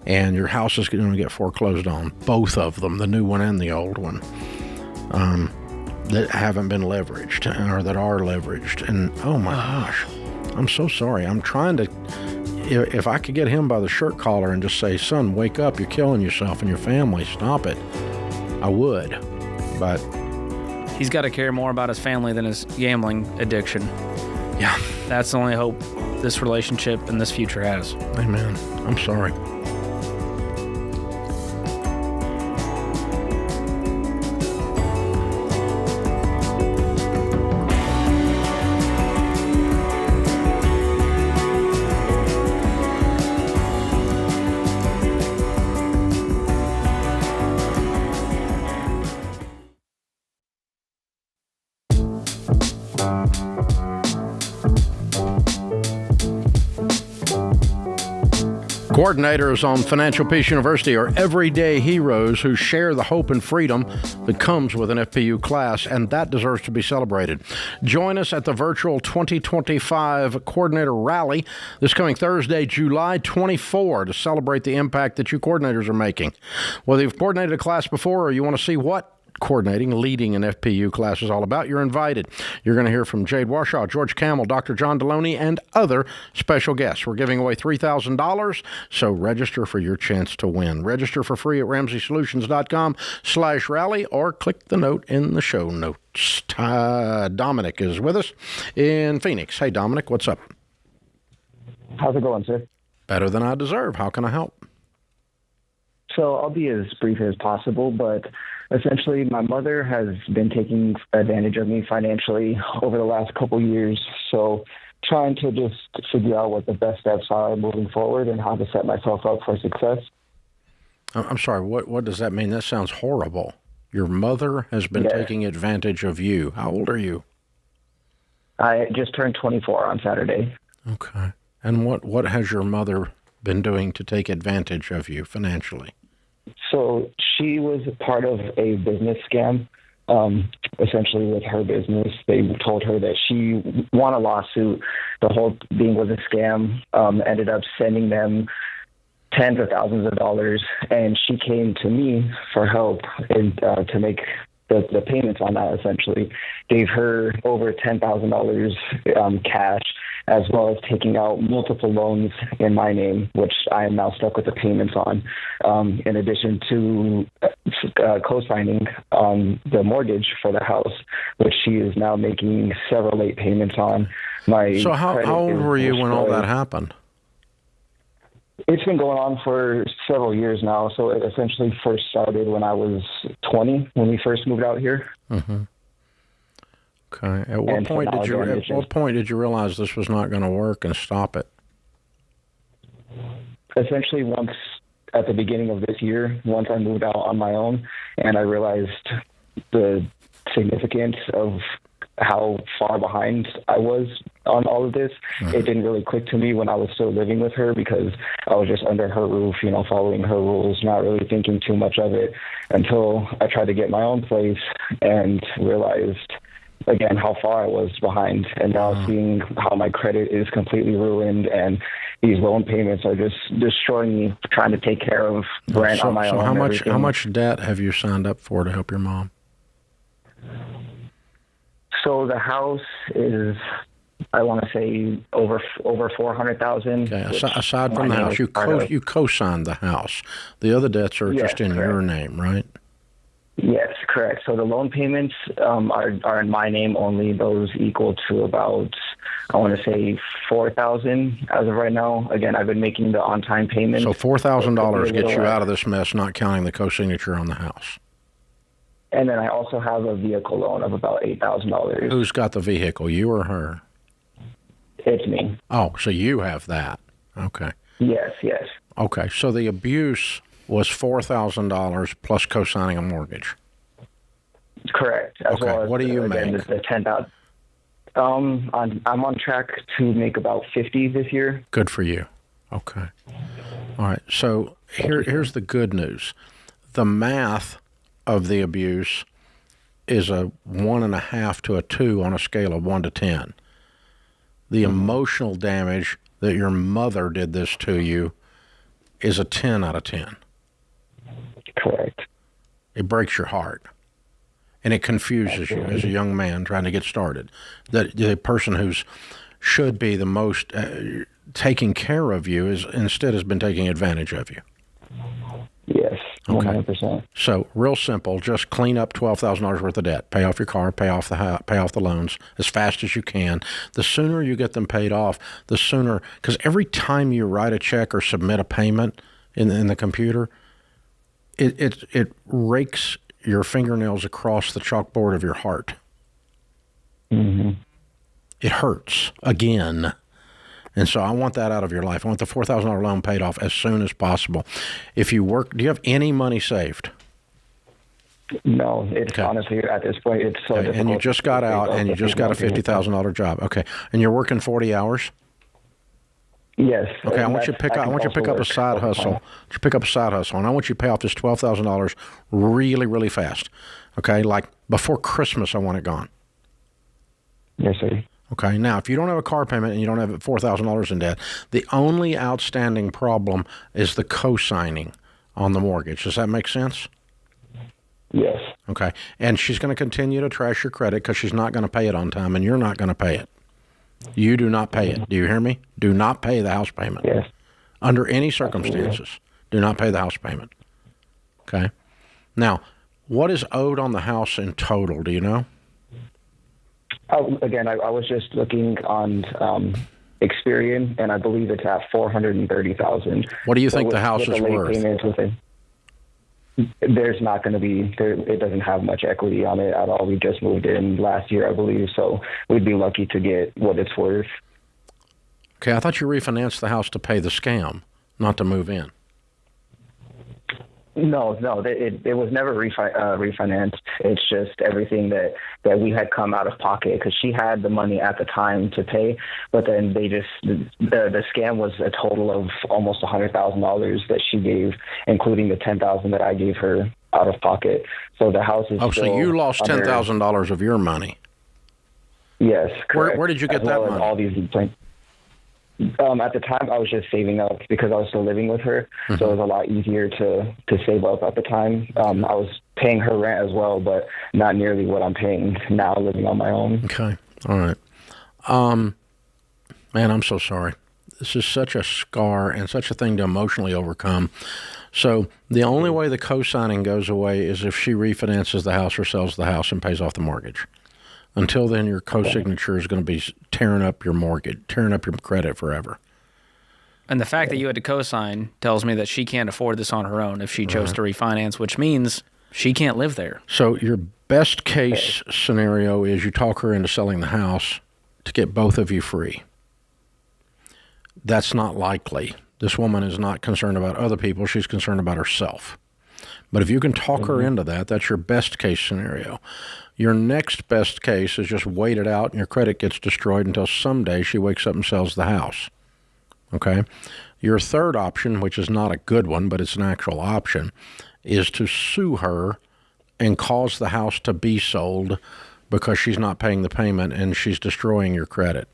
and your house is going to get foreclosed on, both of them, the new one and the old one. That haven't been leveraged or that are leveraged. And oh my gosh, I'm so sorry. I'm trying to, if I could get him by the shirt collar and just say, son, wake up, you're killing yourself and your family, stop it, I would. But he's got to care more about his family than his gambling addiction. Yeah. That's the only hope this relationship and this future has. Amen. I'm sorry. Coordinators on Financial Peace University are everyday heroes who share the hope and freedom that comes with an FPU class, and that deserves to be celebrated. Join us at the virtual 2025 Coordinator Rally this coming Thursday, July 24, to celebrate the impact that you coordinators are making. Whether you've coordinated a class before or you want to see what leading an FPU class is all about, you're invited. You're going to hear from Jade Warshaw, George Kamel, Dr. John Deloney, and other special guests. We're giving away $3,000, so register for your chance to win. Register for free at RamseySolutions.com/rally or click the note in the show notes. Dominic is with us in Phoenix. Hey, Dominic, what's up? How's it going, sir? Better than I deserve. How can I help? So I'll be as brief as possible, but essentially my mother has been taking advantage of me financially over the last couple years. So trying to just figure out what the best steps are moving forward and how to set myself up for success. I'm sorry, what does that mean? That sounds horrible. Your mother has been taking advantage of you. How old are you? I just turned 24 on Saturday. Okay. And what has your mother been doing to take advantage of you financially? So she was part of a business scam. Essentially with her business, they told her that she won a lawsuit. The whole thing was a scam. Ended up sending them tens of thousands of dollars, and she came to me for help and to make the payments on that. Essentially gave her over $10,000 cash, as well as taking out multiple loans in my name, which I am now stuck with the payments on, in addition to co-signing on the mortgage for the house, which she is now making several late payments on. So how old were you when all that happened? It's been going on for several years now. So it essentially first started when I was 20, when we first moved out here. Mm-hmm. Okay. At what point did you realize this was not going to work and stop it? Essentially, once at the beginning of this year, once I moved out on my own, and I realized the significance of how far behind I was on all of this. It didn't really click to me when I was still living with her because I was just under her roof, following her rules, not really thinking too much of it until I tried to get my own place and realized again how far I was behind, and now seeing how my credit is completely ruined and these loan payments are just destroying me, trying to take care of rent on my own. How much debt have you signed up for to help your mom? So the house is, I want to say, over $400,000. Okay. Aside from the house, you co-signed the house. The other debts are just in your name, right? Yes, correct. So the loan payments are in my name only. Those equal to about, I want to say, $4,000 as of right now. Again, I've been making the on-time payments. So $4,000 gets you out of this mess, not counting the co-signature on the house. And then I also have a vehicle loan of about $8,000. Who's got the vehicle, you or her? It's me. Oh, so you have that. Okay. Yes. Okay, so the abuse was $4,000 plus co-signing a mortgage. Correct. As Okay. well as, What do you again, make? The 10,000. I'm on track to make about 50 this year. Good for you. Okay. All right. So here's the good news. The math of the abuse is a 1.5 to a 2 on a scale of 1 to 10. The emotional damage that your mother did this to you is a 10 out of 10. Correct. It breaks your heart. And it confuses you as a young man trying to get started. That the person who's should be the most taking care of you is instead has been taking advantage of you. Yes, 100%. Okay. So real simple, just clean up $12,000 worth of debt. Pay off your car, pay off the loans as fast as you can. The sooner you get them paid off, the sooner, because every time you write a check or submit a payment in the computer, it rakes your fingernails across the chalkboard of your heart. Mm-hmm. It hurts again. And so I want that out of your life. I want the $4,000 loan paid off as soon as possible. If you work, do you have any money saved? No, it's honestly, at this point, it's so difficult. And you just got out and you just got a $50,000 job. Okay. And you're working 40 hours? Yes. Okay, I want you to pick up a side hustle. Pick up a side hustle, and I want you to pay off this $12,000 really, really fast. Okay, like before Christmas, I want it gone. Yes, sir. Okay, now if you don't have a car payment and you don't have $4,000 in debt, the only outstanding problem is the co-signing on the mortgage. Does that make sense? Yes. Okay, and she's going to continue to trash your credit because she's not going to pay it on time, and you're not going to pay it. You do not pay it. Do you hear me? Do not pay the house payment. Yes. Under any circumstances, do not pay the house payment. Okay? Now, what is owed on the house in total? Do you know? Again, I was just looking on Experian, and I believe it's at $430,000. What do you think the house is worth? There's not going to be, it doesn't have much equity on it at all. We just moved in last year, I believe, so we'd be lucky to get what it's worth. Okay, I thought you refinanced the house to pay the scam, not to move in. No, it was never refinanced. It's just everything that we had come out of pocket because she had the money at the time to pay, but then they just the scam was a total of almost $100,000 that she gave, including the $10,000 that I gave her out of pocket. So the house is so you lost $10,000 of your money. Yes, correct. Where did you get that money? All these at the time, I was just saving up because I was still living with her, so it was a lot easier to save up at the time. I was paying her rent as well, but not nearly what I'm paying now living on my own. Okay, all right. Man, I'm so sorry. This is such a scar and such a thing to emotionally overcome. So the only way the co-signing goes away is if she refinances the house or sells the house and pays off the mortgage. Until then, your co-signature is going to be tearing up your mortgage, tearing up your credit forever. And the fact that you had to co-sign tells me that she can't afford this on her own if she chose to refinance, which means she can't live there. So your best case scenario is you talk her into selling the house to get both of you free. That's not likely. This woman is not concerned about other people. She's concerned about herself. But if you can talk her into that, that's your best case scenario. Your next best case is just wait it out and your credit gets destroyed until someday she wakes up and sells the house. Okay? Your third option, which is not a good one, but it's an actual option, is to sue her and cause the house to be sold because she's not paying the payment and she's destroying your credit.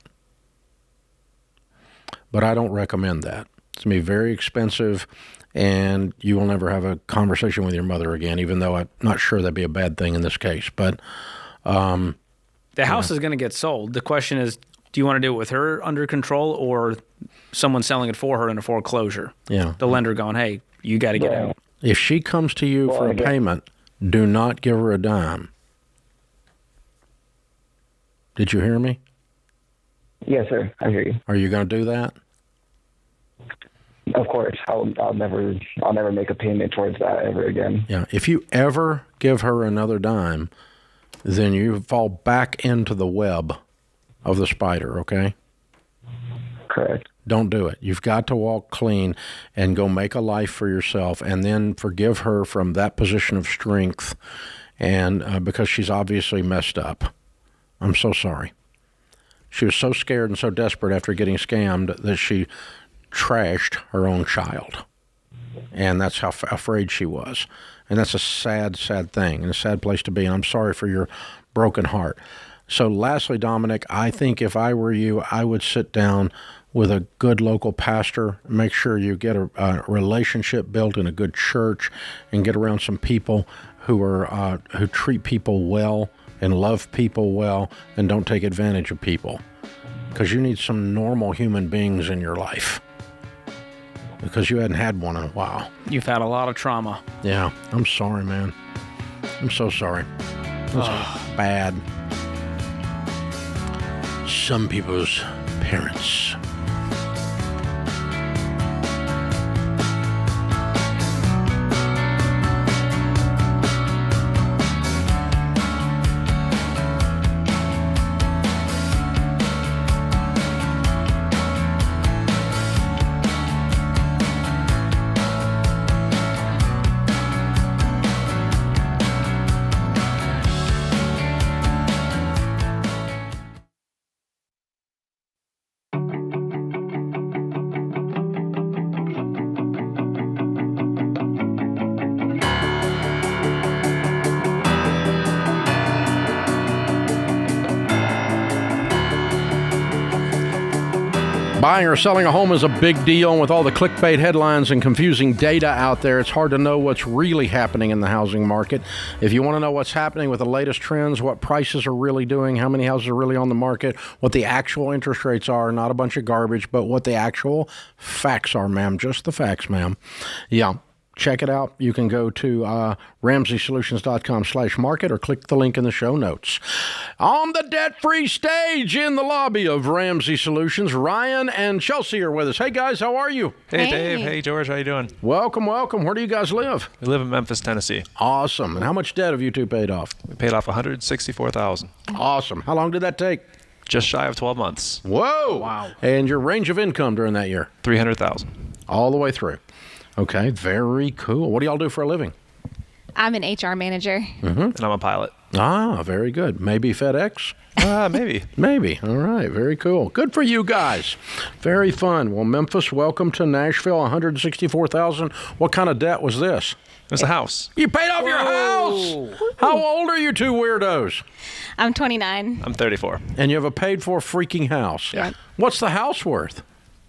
But I don't recommend that. It's going to be very expensive, and you will never have a conversation with your mother again, even though I'm not sure that'd be a bad thing in this case. But the house is going to get sold. The question is, do you want to do it with her under control or someone selling it for her in a foreclosure? Yeah. The lender going, hey, you got to get out. If she comes to you for a payment, do not give her a dime. Did you hear me? Yes, sir. I hear you. Are you going to do that? Of course, I'll never make a payment towards that ever again. Yeah. If you ever give her another dime, then you fall back into the web of the spider, okay? Correct. Don't do it. You've got to walk clean and go make a life for yourself and then forgive her from that position of strength and because she's obviously messed up. I'm so sorry. She was so scared and so desperate after getting scammed that she trashed her own child. And that's how afraid she was. And that's a sad, sad thing and a sad place to be. And I'm sorry for your broken heart. So lastly, Dominic, I think if I were you, I would sit down with a good local pastor, make sure you get a relationship built in a good church, and get around some people who treat people well and love people well and don't take advantage of people. Because you need some normal human beings in your life. Because you hadn't had one in a while. You've had a lot of trauma. Yeah, I'm sorry, man. I'm so sorry. That's bad. Some people's parents. Buying or selling a home is a big deal, and with all the clickbait headlines and confusing data out there, it's hard to know what's really happening in the housing market. If you want to know what's happening with the latest trends, what prices are really doing, how many houses are really on the market, what the actual interest rates are, not a bunch of garbage, but what the actual facts are, ma'am. Just the facts, ma'am. Yeah. Check it out. You can go to RamseySolutions.com/market or click the link in the show notes. On the debt-free stage in the lobby of Ramsey Solutions, Ryan and Chelsea are with us. Hey, guys, how are you? Hey, Dave. Hey, George. How you doing? Welcome, welcome. Where do you guys live? We live in Memphis, Tennessee. Awesome. And how much debt have you two paid off? We paid off $164,000. Awesome. How long did that take? Just shy of 12 months. Whoa. Wow. And your range of income during that year? $300,000. All the way through. Okay, very cool. What do y'all do for a living? I'm an HR manager. Mm-hmm. And I'm a pilot. Ah, very good. Maybe FedEx? Maybe. Maybe. All right, very cool. Good for you guys. Very fun. Well, Memphis, welcome to Nashville. $164,000. What kind of debt was this? It was a house. You paid off your house. How old are you two weirdos? I'm 29. I'm 34. And you have a paid-for freaking house. Yeah. What's the house worth?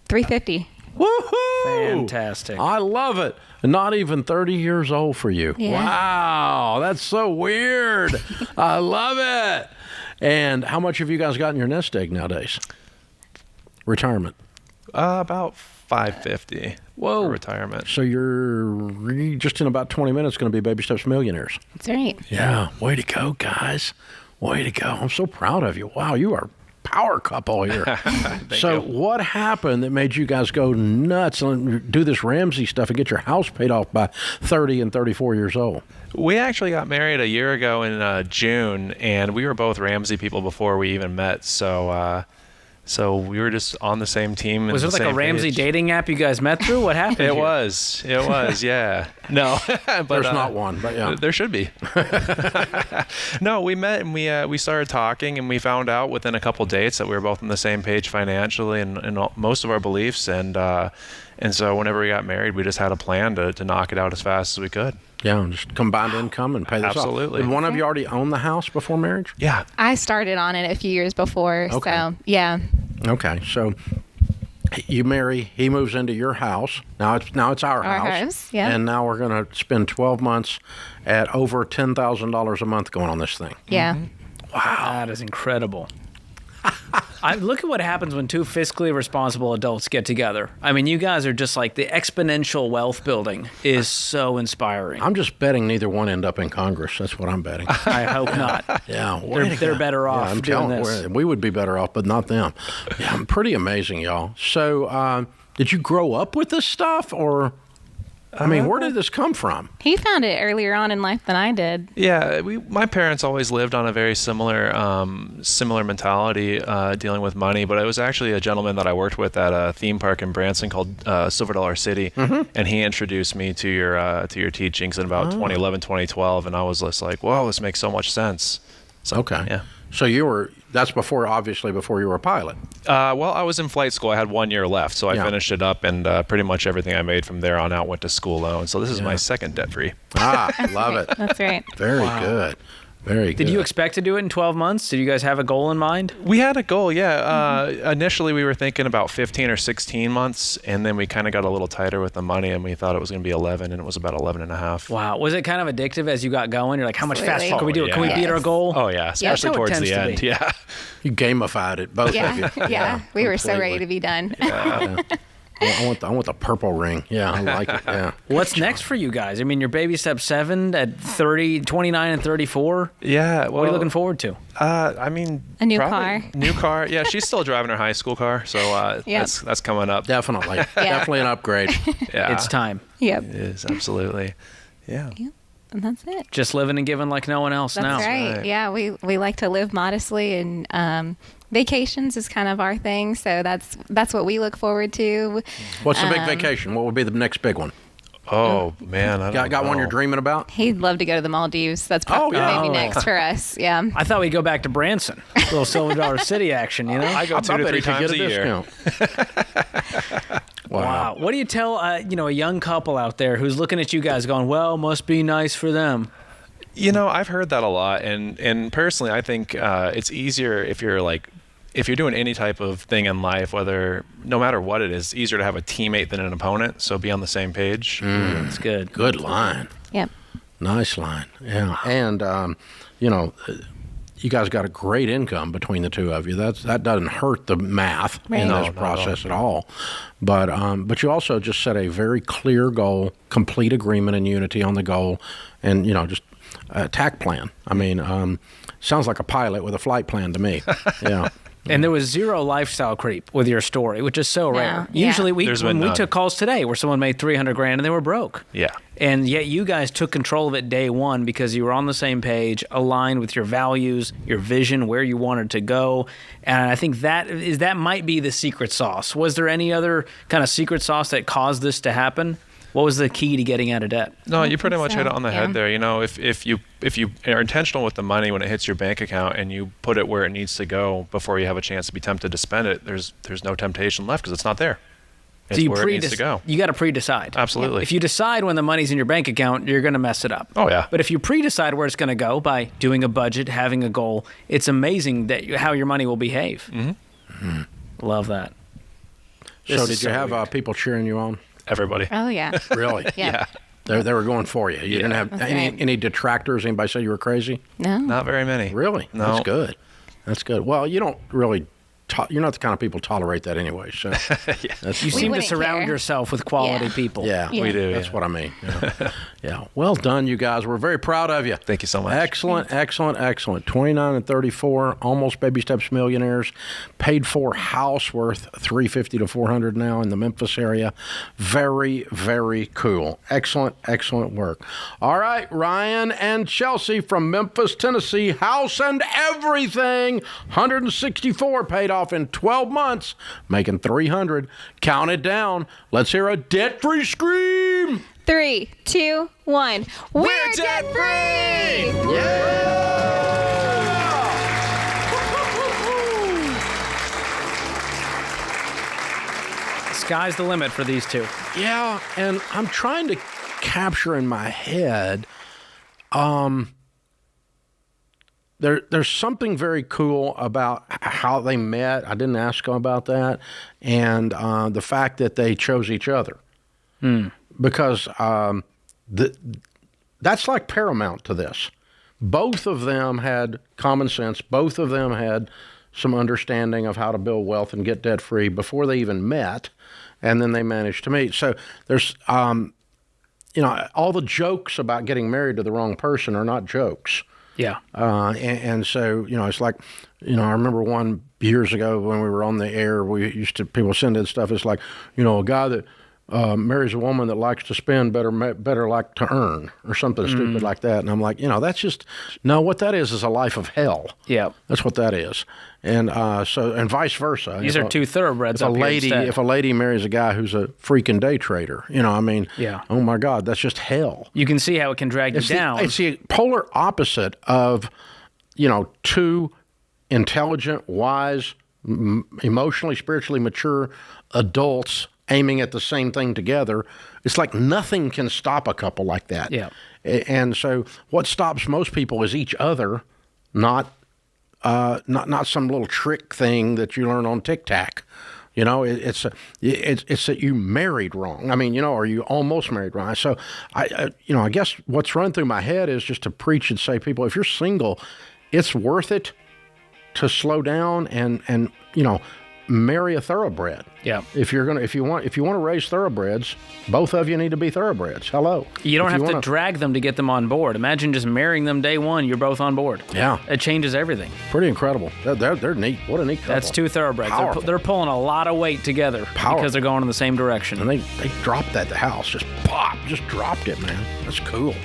$350. Woohoo! Fantastic. I love it. Not even 30 years old for you. Yeah. Wow, that's so weird. I love it. And how much have you guys got in your nest egg nowadays? Retirement. About $550. Whoa. For retirement. So you're just in about 20 minutes going to be Baby Steps millionaires. That's right. Yeah. Way to go, guys. Way to go. I'm so proud of you. Wow, you are power couple here. So what happened that made you guys go nuts and do this Ramsey stuff and get your house paid off by 30 and 34 years old? We actually got married a year ago in June, and we were both Ramsey people before we even met. So we were just on the same team. Was it like a Ramsey dating app you guys met through? What happened? It was, yeah. No, but there's not one, but yeah, there should be. No, we met and we started talking, and we found out within a couple dates that we were both on the same page financially and most of our beliefs, and so whenever we got married, we just had a plan to knock it out as fast as we could. Yeah, just combined income and pay this off. Absolutely. Did one of you already own the house before marriage? Yeah. I started on it a few years before, Okay. so yeah. Okay, so you marry, he moves into your house. Now it's our house. Yeah. And now we're going to spend 12 months at over $10,000 a month going on this thing. Yeah. Wow. That is incredible. Look at what happens when two fiscally responsible adults get together. I mean, you guys are just like the exponential wealth building is so inspiring. I'm just betting neither one end up in Congress. That's what I'm betting. I hope not. Yeah, they're better off I'm doing telling this. we would be better off, but not them. Yeah, pretty amazing, y'all. So, did you grow up with this stuff, or? I mean, where did this come from? He found it earlier on in life than I did. Yeah, my parents always lived on a very similar mentality dealing with money, but it was actually a gentleman that I worked with at a theme park in Branson called Silver Dollar City, and he introduced me to your teachings in about 2011, 2012, and I was just like, whoa, this makes so much sense. So, okay. Yeah. So that's obviously before you were a pilot. Well, I was in flight school. I had 1 year left, so I finished it up, and pretty much everything I made from there on out went to school loan. So this is my second debt-free. Love it. That's right. Very good. Very good. Did you expect to do it in 12 months? Did you guys have a goal in mind? We had a goal, yeah. Initially, we were thinking about 15 or 16 months, and then we kind of got a little tighter with the money, and we thought it was going to be 11, and it was about 11 and a half. Wow. Was it kind of addictive as you got going? You're like, how much Absolutely. faster can we do it? Can we beat our goal? Oh, yeah, especially towards the end. Yeah. You gamified it, both of you. Yeah. We were so ready to be done. Yeah. I want the purple ring. Yeah, I like it. Yeah. What's next for you guys? I mean, you're baby step 7 at 29 and 34. Yeah. What are you looking forward to? I mean, a new car. New car. Yeah, she's still driving her high school car, so that's coming up. Definitely. Definitely an upgrade. Yeah. It's time. Yep. It is, absolutely. Yeah. Yep. And that's it. Just living and giving like no one else now. That's right. Yeah, we like to live modestly, and vacations is kind of our thing. So that's what we look forward to. What's the big vacation? What would be the next big one? Oh man, I don't got know. one you're dreaming about? He'd love to go to the Maldives. That's probably maybe next for us. Yeah. I thought we'd go back to Branson. A little Silver Dollar City action, you know? I go 2 to 3 times a year. Wow. What do you tell a young couple out there who's looking at you guys going, well, must be nice for them? I've heard that a lot, and personally, I think it's easier if you're doing any type of thing in life, no matter what it is, it's easier to have a teammate than an opponent. So be on the same page. That's good. Good line. Yep. Nice line. Yeah. And you guys got a great income between the two of you. That doesn't hurt the math in this process at all. But you also just set a very clear goal, complete agreement and unity on the goal, and just attack plan. I mean, sounds like a pilot with a flight plan to me. Yeah. And there was zero lifestyle creep with your story, which is so rare. Yeah. Usually, we none. took calls today where someone made $300,000 and they were broke. Yeah. And yet you guys took control of it day one because you were on the same page, aligned with your values, your vision, where you wanted to go. And I think that might be the secret sauce. Was there any other kind of secret sauce that caused this to happen? What was the key to getting out of debt? No, you pretty much hit it on the head there. If you are intentional with the money when it hits your bank account and you put it where it needs to go before you have a chance to be tempted to spend it, there's no temptation left because it's not there. It's where it needs to go. You got to pre-decide. Absolutely. If you decide when the money's in your bank account, you're going to mess it up. Oh, yeah. But if you pre-decide where it's going to go by doing a budget, having a goal, it's amazing how your money will behave. Mm-hmm. Love that. So did you have people cheering you on? Everybody. Oh yeah. Really? Yeah. They were going for you. You didn't have any detractors? Anybody say you were crazy? No. Not very many. Really? No. That's good. That's good. Well, you don't really. You're not the kind of people tolerate that anyway. So you seem to surround yourself with quality people. Yeah, we do. That's what I mean. Yeah. Well done, you guys. We're very proud of you. Thank you so much. Excellent. 29 and 34, almost baby steps millionaires. Paid for house worth $350 to $400 now in the Memphis area. Very, very cool. Excellent work. All right, Ryan and Chelsea from Memphis, Tennessee. House and everything. 164 paid off in 12 months, making $300. Count it down. Let's hear a debt-free scream. 3, 2, 1. We're debt-free! Sky's the limit for these two. Yeah, and I'm trying to capture in my head, there's something very cool about how they met. I didn't ask them about that, and the fact that they chose each other, because that's like paramount to this. Both of them had common sense. Both of them had some understanding of how to build wealth and get debt free before they even met, and then they managed to meet. So there's, all the jokes about getting married to the wrong person are not jokes. Yeah. And so, it's like, I remember one years ago when we were on the air, people send in stuff. It's like, a guy that marries a woman that likes to spend, better like to earn, or something stupid like that. And I'm like, that's just, no, what that is a life of hell. Yeah. That's what that is. And and vice versa. These are two thoroughbreds if up here instead. If a lady marries a guy who's a freaking day trader, yeah. Oh my God, that's just hell. You can see how it can drag you down. It's the polar opposite of, two intelligent, wise, emotionally, spiritually mature adults aiming at the same thing together. It's like nothing can stop a couple like that. Yeah. And so what stops most people is each other, not some little trick thing that you learn on Tic-Tac. It's that you married wrong. Or you almost married wrong. So I guess what's run through my head is just to preach and say, people, if you're single, it's worth it to slow down and marry a thoroughbred. Yeah. If you want to raise thoroughbreds, both of you need to be thoroughbreds. Hello. You don't have to drag them to get them on board. Imagine just marrying them day one. You're both on board. Yeah. It changes everything. Pretty incredible. They're neat. What a neat couple. That's two thoroughbreds. They're pulling a lot of weight together because they're going in the same direction. And they dropped that at the house. Just pop. Just dropped it, man. That's cool.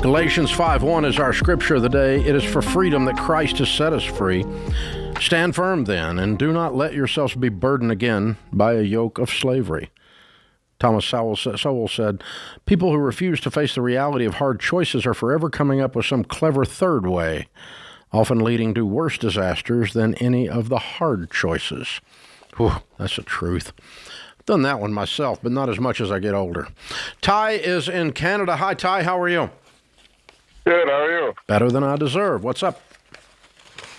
Galatians 5:1 is our scripture of the day. It is for freedom that Christ has set us free. Stand firm then, and do not let yourselves be burdened again by a yoke of slavery. Thomas Sowell said, people who refuse to face the reality of hard choices are forever coming up with some clever third way, often leading to worse disasters than any of the hard choices. Whew, that's the truth. I've done that one myself, but not as much as I get older. Ty is in Canada. Hi, Ty. How are you? Good, how are you? Better than I deserve. What's up?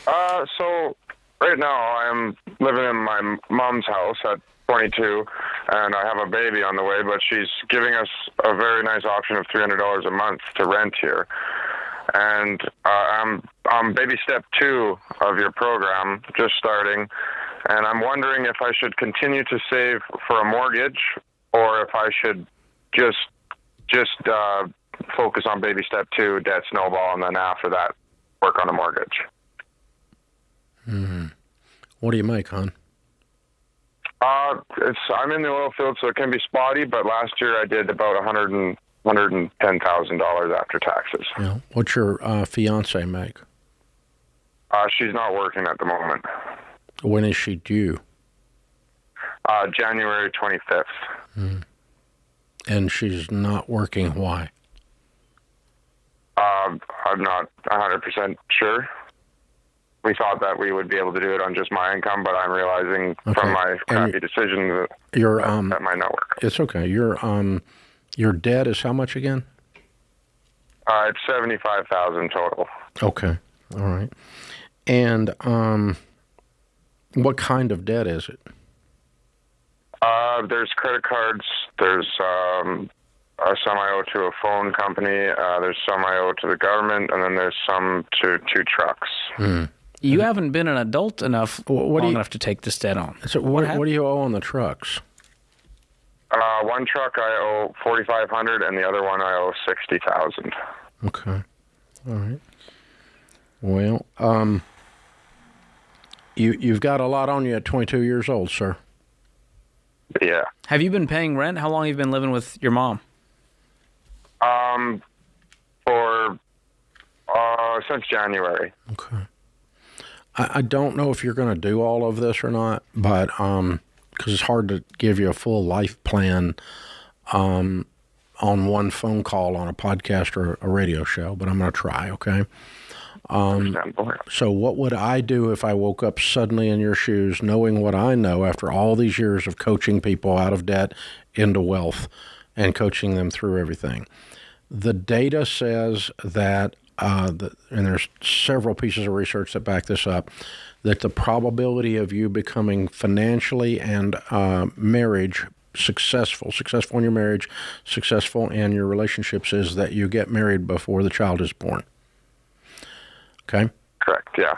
So right now I'm living in my mom's house at 22, and I have a baby on the way, but she's giving us a very nice option of $300 a month to rent here. And I'm on baby step 2 of your program, just starting, and I'm wondering if I should continue to save for a mortgage or if I should just focus on baby step 2, debt snowball, and then after that, work on a mortgage. Mm-hmm. What do you make, hon? I'm in the oil field, so it can be spotty, but last year I did about $110,000 after taxes. Yeah. What's your fiance make? She's not working at the moment. When is she due? January 25th. Mm. And she's not working. Why? I'm not 100% sure. We thought that we would be able to do it on just my income, but I'm realizing from my crappy decisions that might not work. It's okay. Your debt is how much again? It's $75,000 total. Okay. All right. And what kind of debt is it? There's credit cards. There's some I owe to a phone company. There's some I owe to the government, and then there's some to 2 trucks. Hmm. You haven't been an adult enough long enough to take this debt on. So what do you owe on the trucks? One truck I owe $4,500, and the other one I owe $60,000. Okay. All right. Well, you've got a lot on you at 22 years old, sir. Yeah. Have you been paying rent? How long have you been living with your mom? Since January. Okay. I don't know if you're going to do all of this or not, but because it's hard to give you a full life plan on one phone call on a podcast or a radio show, but I'm going to try, okay? So what would I do if I woke up suddenly in your shoes, knowing what I know after all these years of coaching people out of debt into wealth and coaching them through everything? The data says that, and there's several pieces of research that back this up, that the probability of you becoming financially and marriage successful in your marriage, successful in your relationships, is that you get married before the child is born. Okay? Correct, yeah.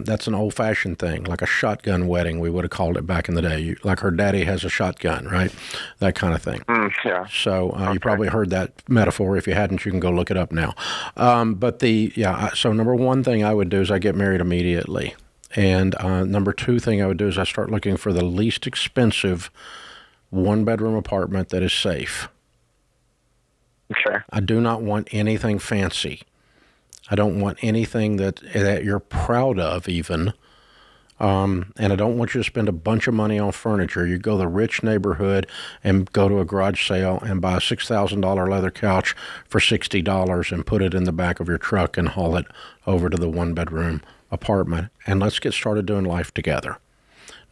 That's an old-fashioned thing, like a shotgun wedding, we would have called it back in the day. Like her daddy has a shotgun, right? That kind of thing. Yeah. So you probably heard that metaphor. If you hadn't, you can go look it up now. So number one thing I would do is I get married immediately. And number two thing I would do is I start looking for the least expensive one-bedroom apartment that is safe. Okay. I do not want anything fancy. I don't want anything that you're proud of even. And I don't want you to spend a bunch of money on furniture. You go to the rich neighborhood and go to a garage sale and buy a $6,000 leather couch for $60 and put it in the back of your truck and haul it over to the one-bedroom apartment. And let's get started doing life together.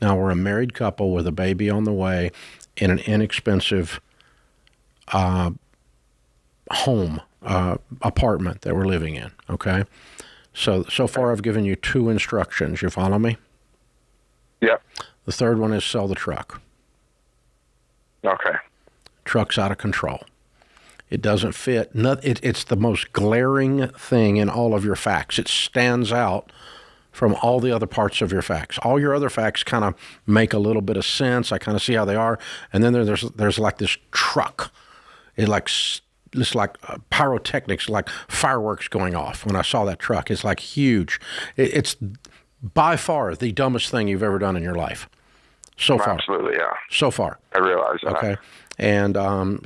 Now, we're a married couple with a baby on the way in an inexpensive home, apartment that we're living in, okay? So far I've given you two instructions. You follow me? Yep. The third one is sell the truck. Okay. Truck's out of control. It doesn't fit. It's the most glaring thing in all of your facts. It stands out from all the other parts of your facts. All your other facts kind of make a little bit of sense. I kind of see how they are. And then there's like this truck. It's like pyrotechnics, like fireworks going off. When I saw that truck, it's like huge. It's by far the dumbest thing you've ever done in your life. So far. Absolutely, yeah. So far. I realize that. Okay. And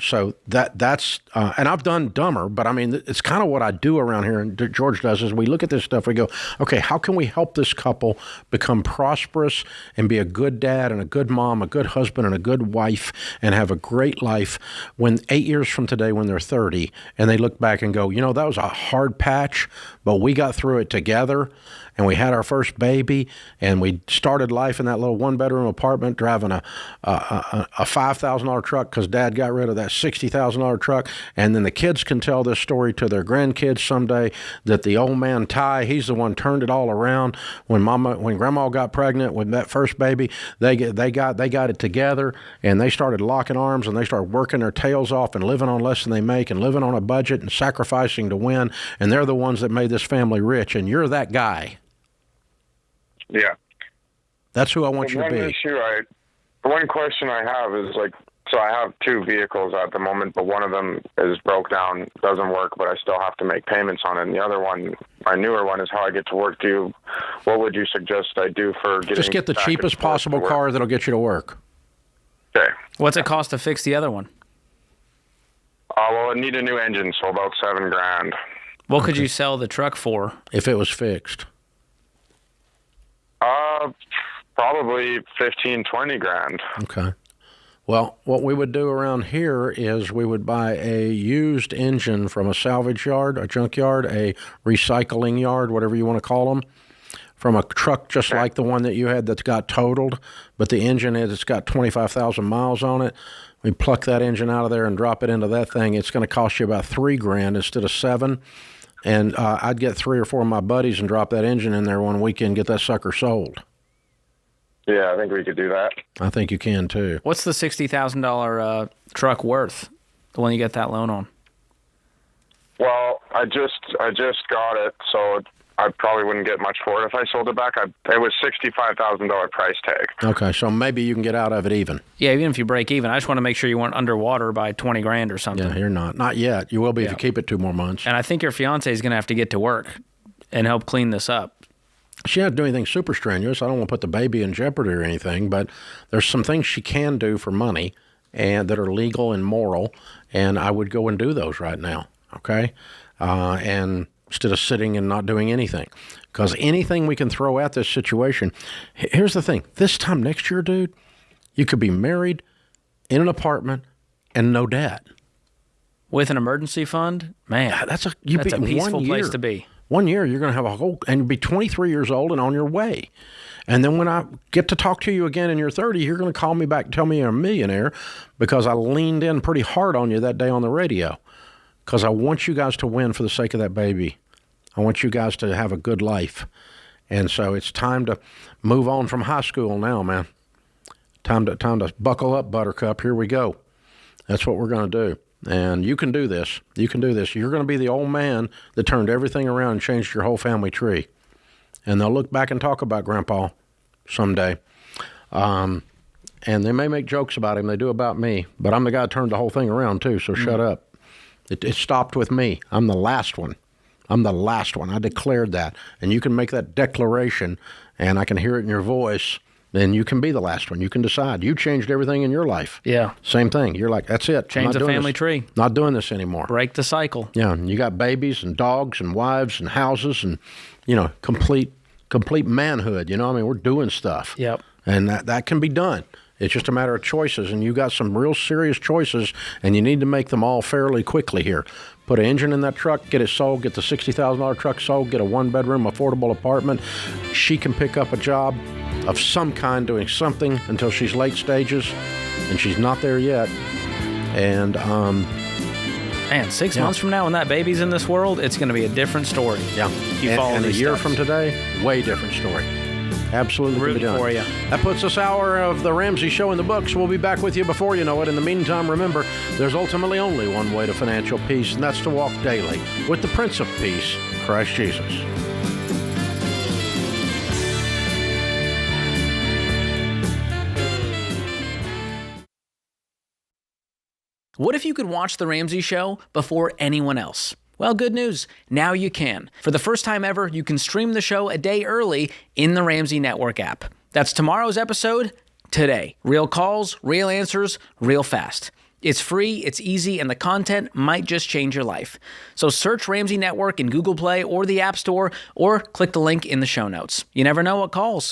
so that's and I've done dumber, but I mean, it's kind of what I do around here, and George does, is we look at this stuff, we go, okay, how can we help this couple become prosperous and be a good dad and a good mom, a good husband and a good wife, and have a great life when 8 years from today, when they're 30, and they look back and go, that was a hard patch, but we got through it together. And we had our first baby, and we started life in that little one-bedroom apartment, driving a $5,000 truck because Dad got rid of that $60,000 truck. And then the kids can tell this story to their grandkids someday, that the old man Ty, he's the one turned it all around. When Grandma got pregnant with that first baby, they got it together, and they started locking arms, and they started working their tails off and living on less than they make and living on a budget and sacrificing to win. And they're the ones that made this family rich, and you're that guy. Yeah. That's who I want you to be. One question I have is so I have two vehicles at the moment, but one of them is broke down, doesn't work, but I still have to make payments on it. And the other one, my newer one, is how I get to work. What would you suggest I do for getting? Just get the cheapest possible car that'll get you to work. Okay. What's it cost to fix the other one? Well, I need a new engine, so about $7,000. What could you sell the truck for if it was fixed? Probably 15, 20 grand. Okay. Well, what we would do around here is we would buy a used engine from a salvage yard, a junkyard, a recycling yard, whatever you want to call them, from a truck just like the one that you had that's got totaled, but the engine it's got 25,000 miles on it. We pluck that engine out of there and drop it into that thing. It's going to cost you about $3,000 instead of $7,000. And I'd get 3 or 4 of my buddies and drop that engine in there one weekend, get that sucker sold. Yeah, I think we could do that. I think you can too. What's the $60,000 truck worth, the one you get that loan on? Well, I just got it, so I probably wouldn't get much for it. If I sold it back, it was $65,000 price tag. Okay, so maybe you can get out of it even. Yeah, even if you break even. I just want to make sure you weren't underwater by $20,000 or something. Yeah, you're not. Not yet. You will be if you keep it 2 more months. And I think your fiance is going to have to get to work and help clean this up. She doesn't do anything super strenuous. I don't want to put the baby in jeopardy or anything, but there's some things she can do for money and that are legal and moral, and I would go and do those right now, okay? And instead of sitting and not doing anything. Because anything we can throw at this situation, here's the thing. This time next year, dude, you could be married in an apartment and no debt. With an emergency fund? Man, that's a peaceful place to be. 1 year, you're going to have a whole, and be 23 years old and on your way. And then when I get to talk to you again in your 30s, you're going to call me back and tell me you're a millionaire because I leaned in pretty hard on you that day on the radio. Because I want you guys to win for the sake of that baby. I want you guys to have a good life. And so it's time to move on from high school now, man. Time to buckle up, Buttercup. Here we go. That's what we're going to do. And you can do this. You can do this. You're going to be the old man that turned everything around and changed your whole family tree. And they'll look back and talk about Grandpa someday. And they may make jokes about him. They do about me. But I'm the guy that turned the whole thing around, too, so shut up. It stopped with me. I'm the last one. I'm the last one. I declared that. And you can make that declaration, and I can hear it in your voice, then you can be the last one. You can decide. You changed everything in your life. Yeah. Same thing. You're like, that's it. Change the family tree. Not doing this anymore. Break the cycle. Yeah. And you got babies and dogs and wives and houses and, complete manhood. I mean, we're doing stuff. Yep. And that can be done. It's just a matter of choices, and you got some real serious choices, and you need to make them all fairly quickly here. Put an engine in that truck, get it sold, get the $60,000 truck sold, get a one-bedroom affordable apartment. She can pick up a job of some kind doing something until she's late stages, and she's not there yet. And, man, 6 months from now when that baby's in this world, it's going to be a different story. Yeah. And a year from today, way different story. Absolutely can be done. For you. That puts this hour of the Ramsey Show in the books. We'll be back with you before you know it. In the meantime, remember, there's ultimately only one way to financial peace, and that's to walk daily with the Prince of Peace, Christ Jesus. What if you could watch The Ramsey Show before anyone else? Well, good news. Now you can. For the first time ever, you can stream the show a day early in the Ramsey Network app. That's tomorrow's episode today. Real calls, real answers, real fast. It's free, it's easy, and the content might just change your life. So search Ramsey Network in Google Play or the App Store, or click the link in the show notes. You never know what calls.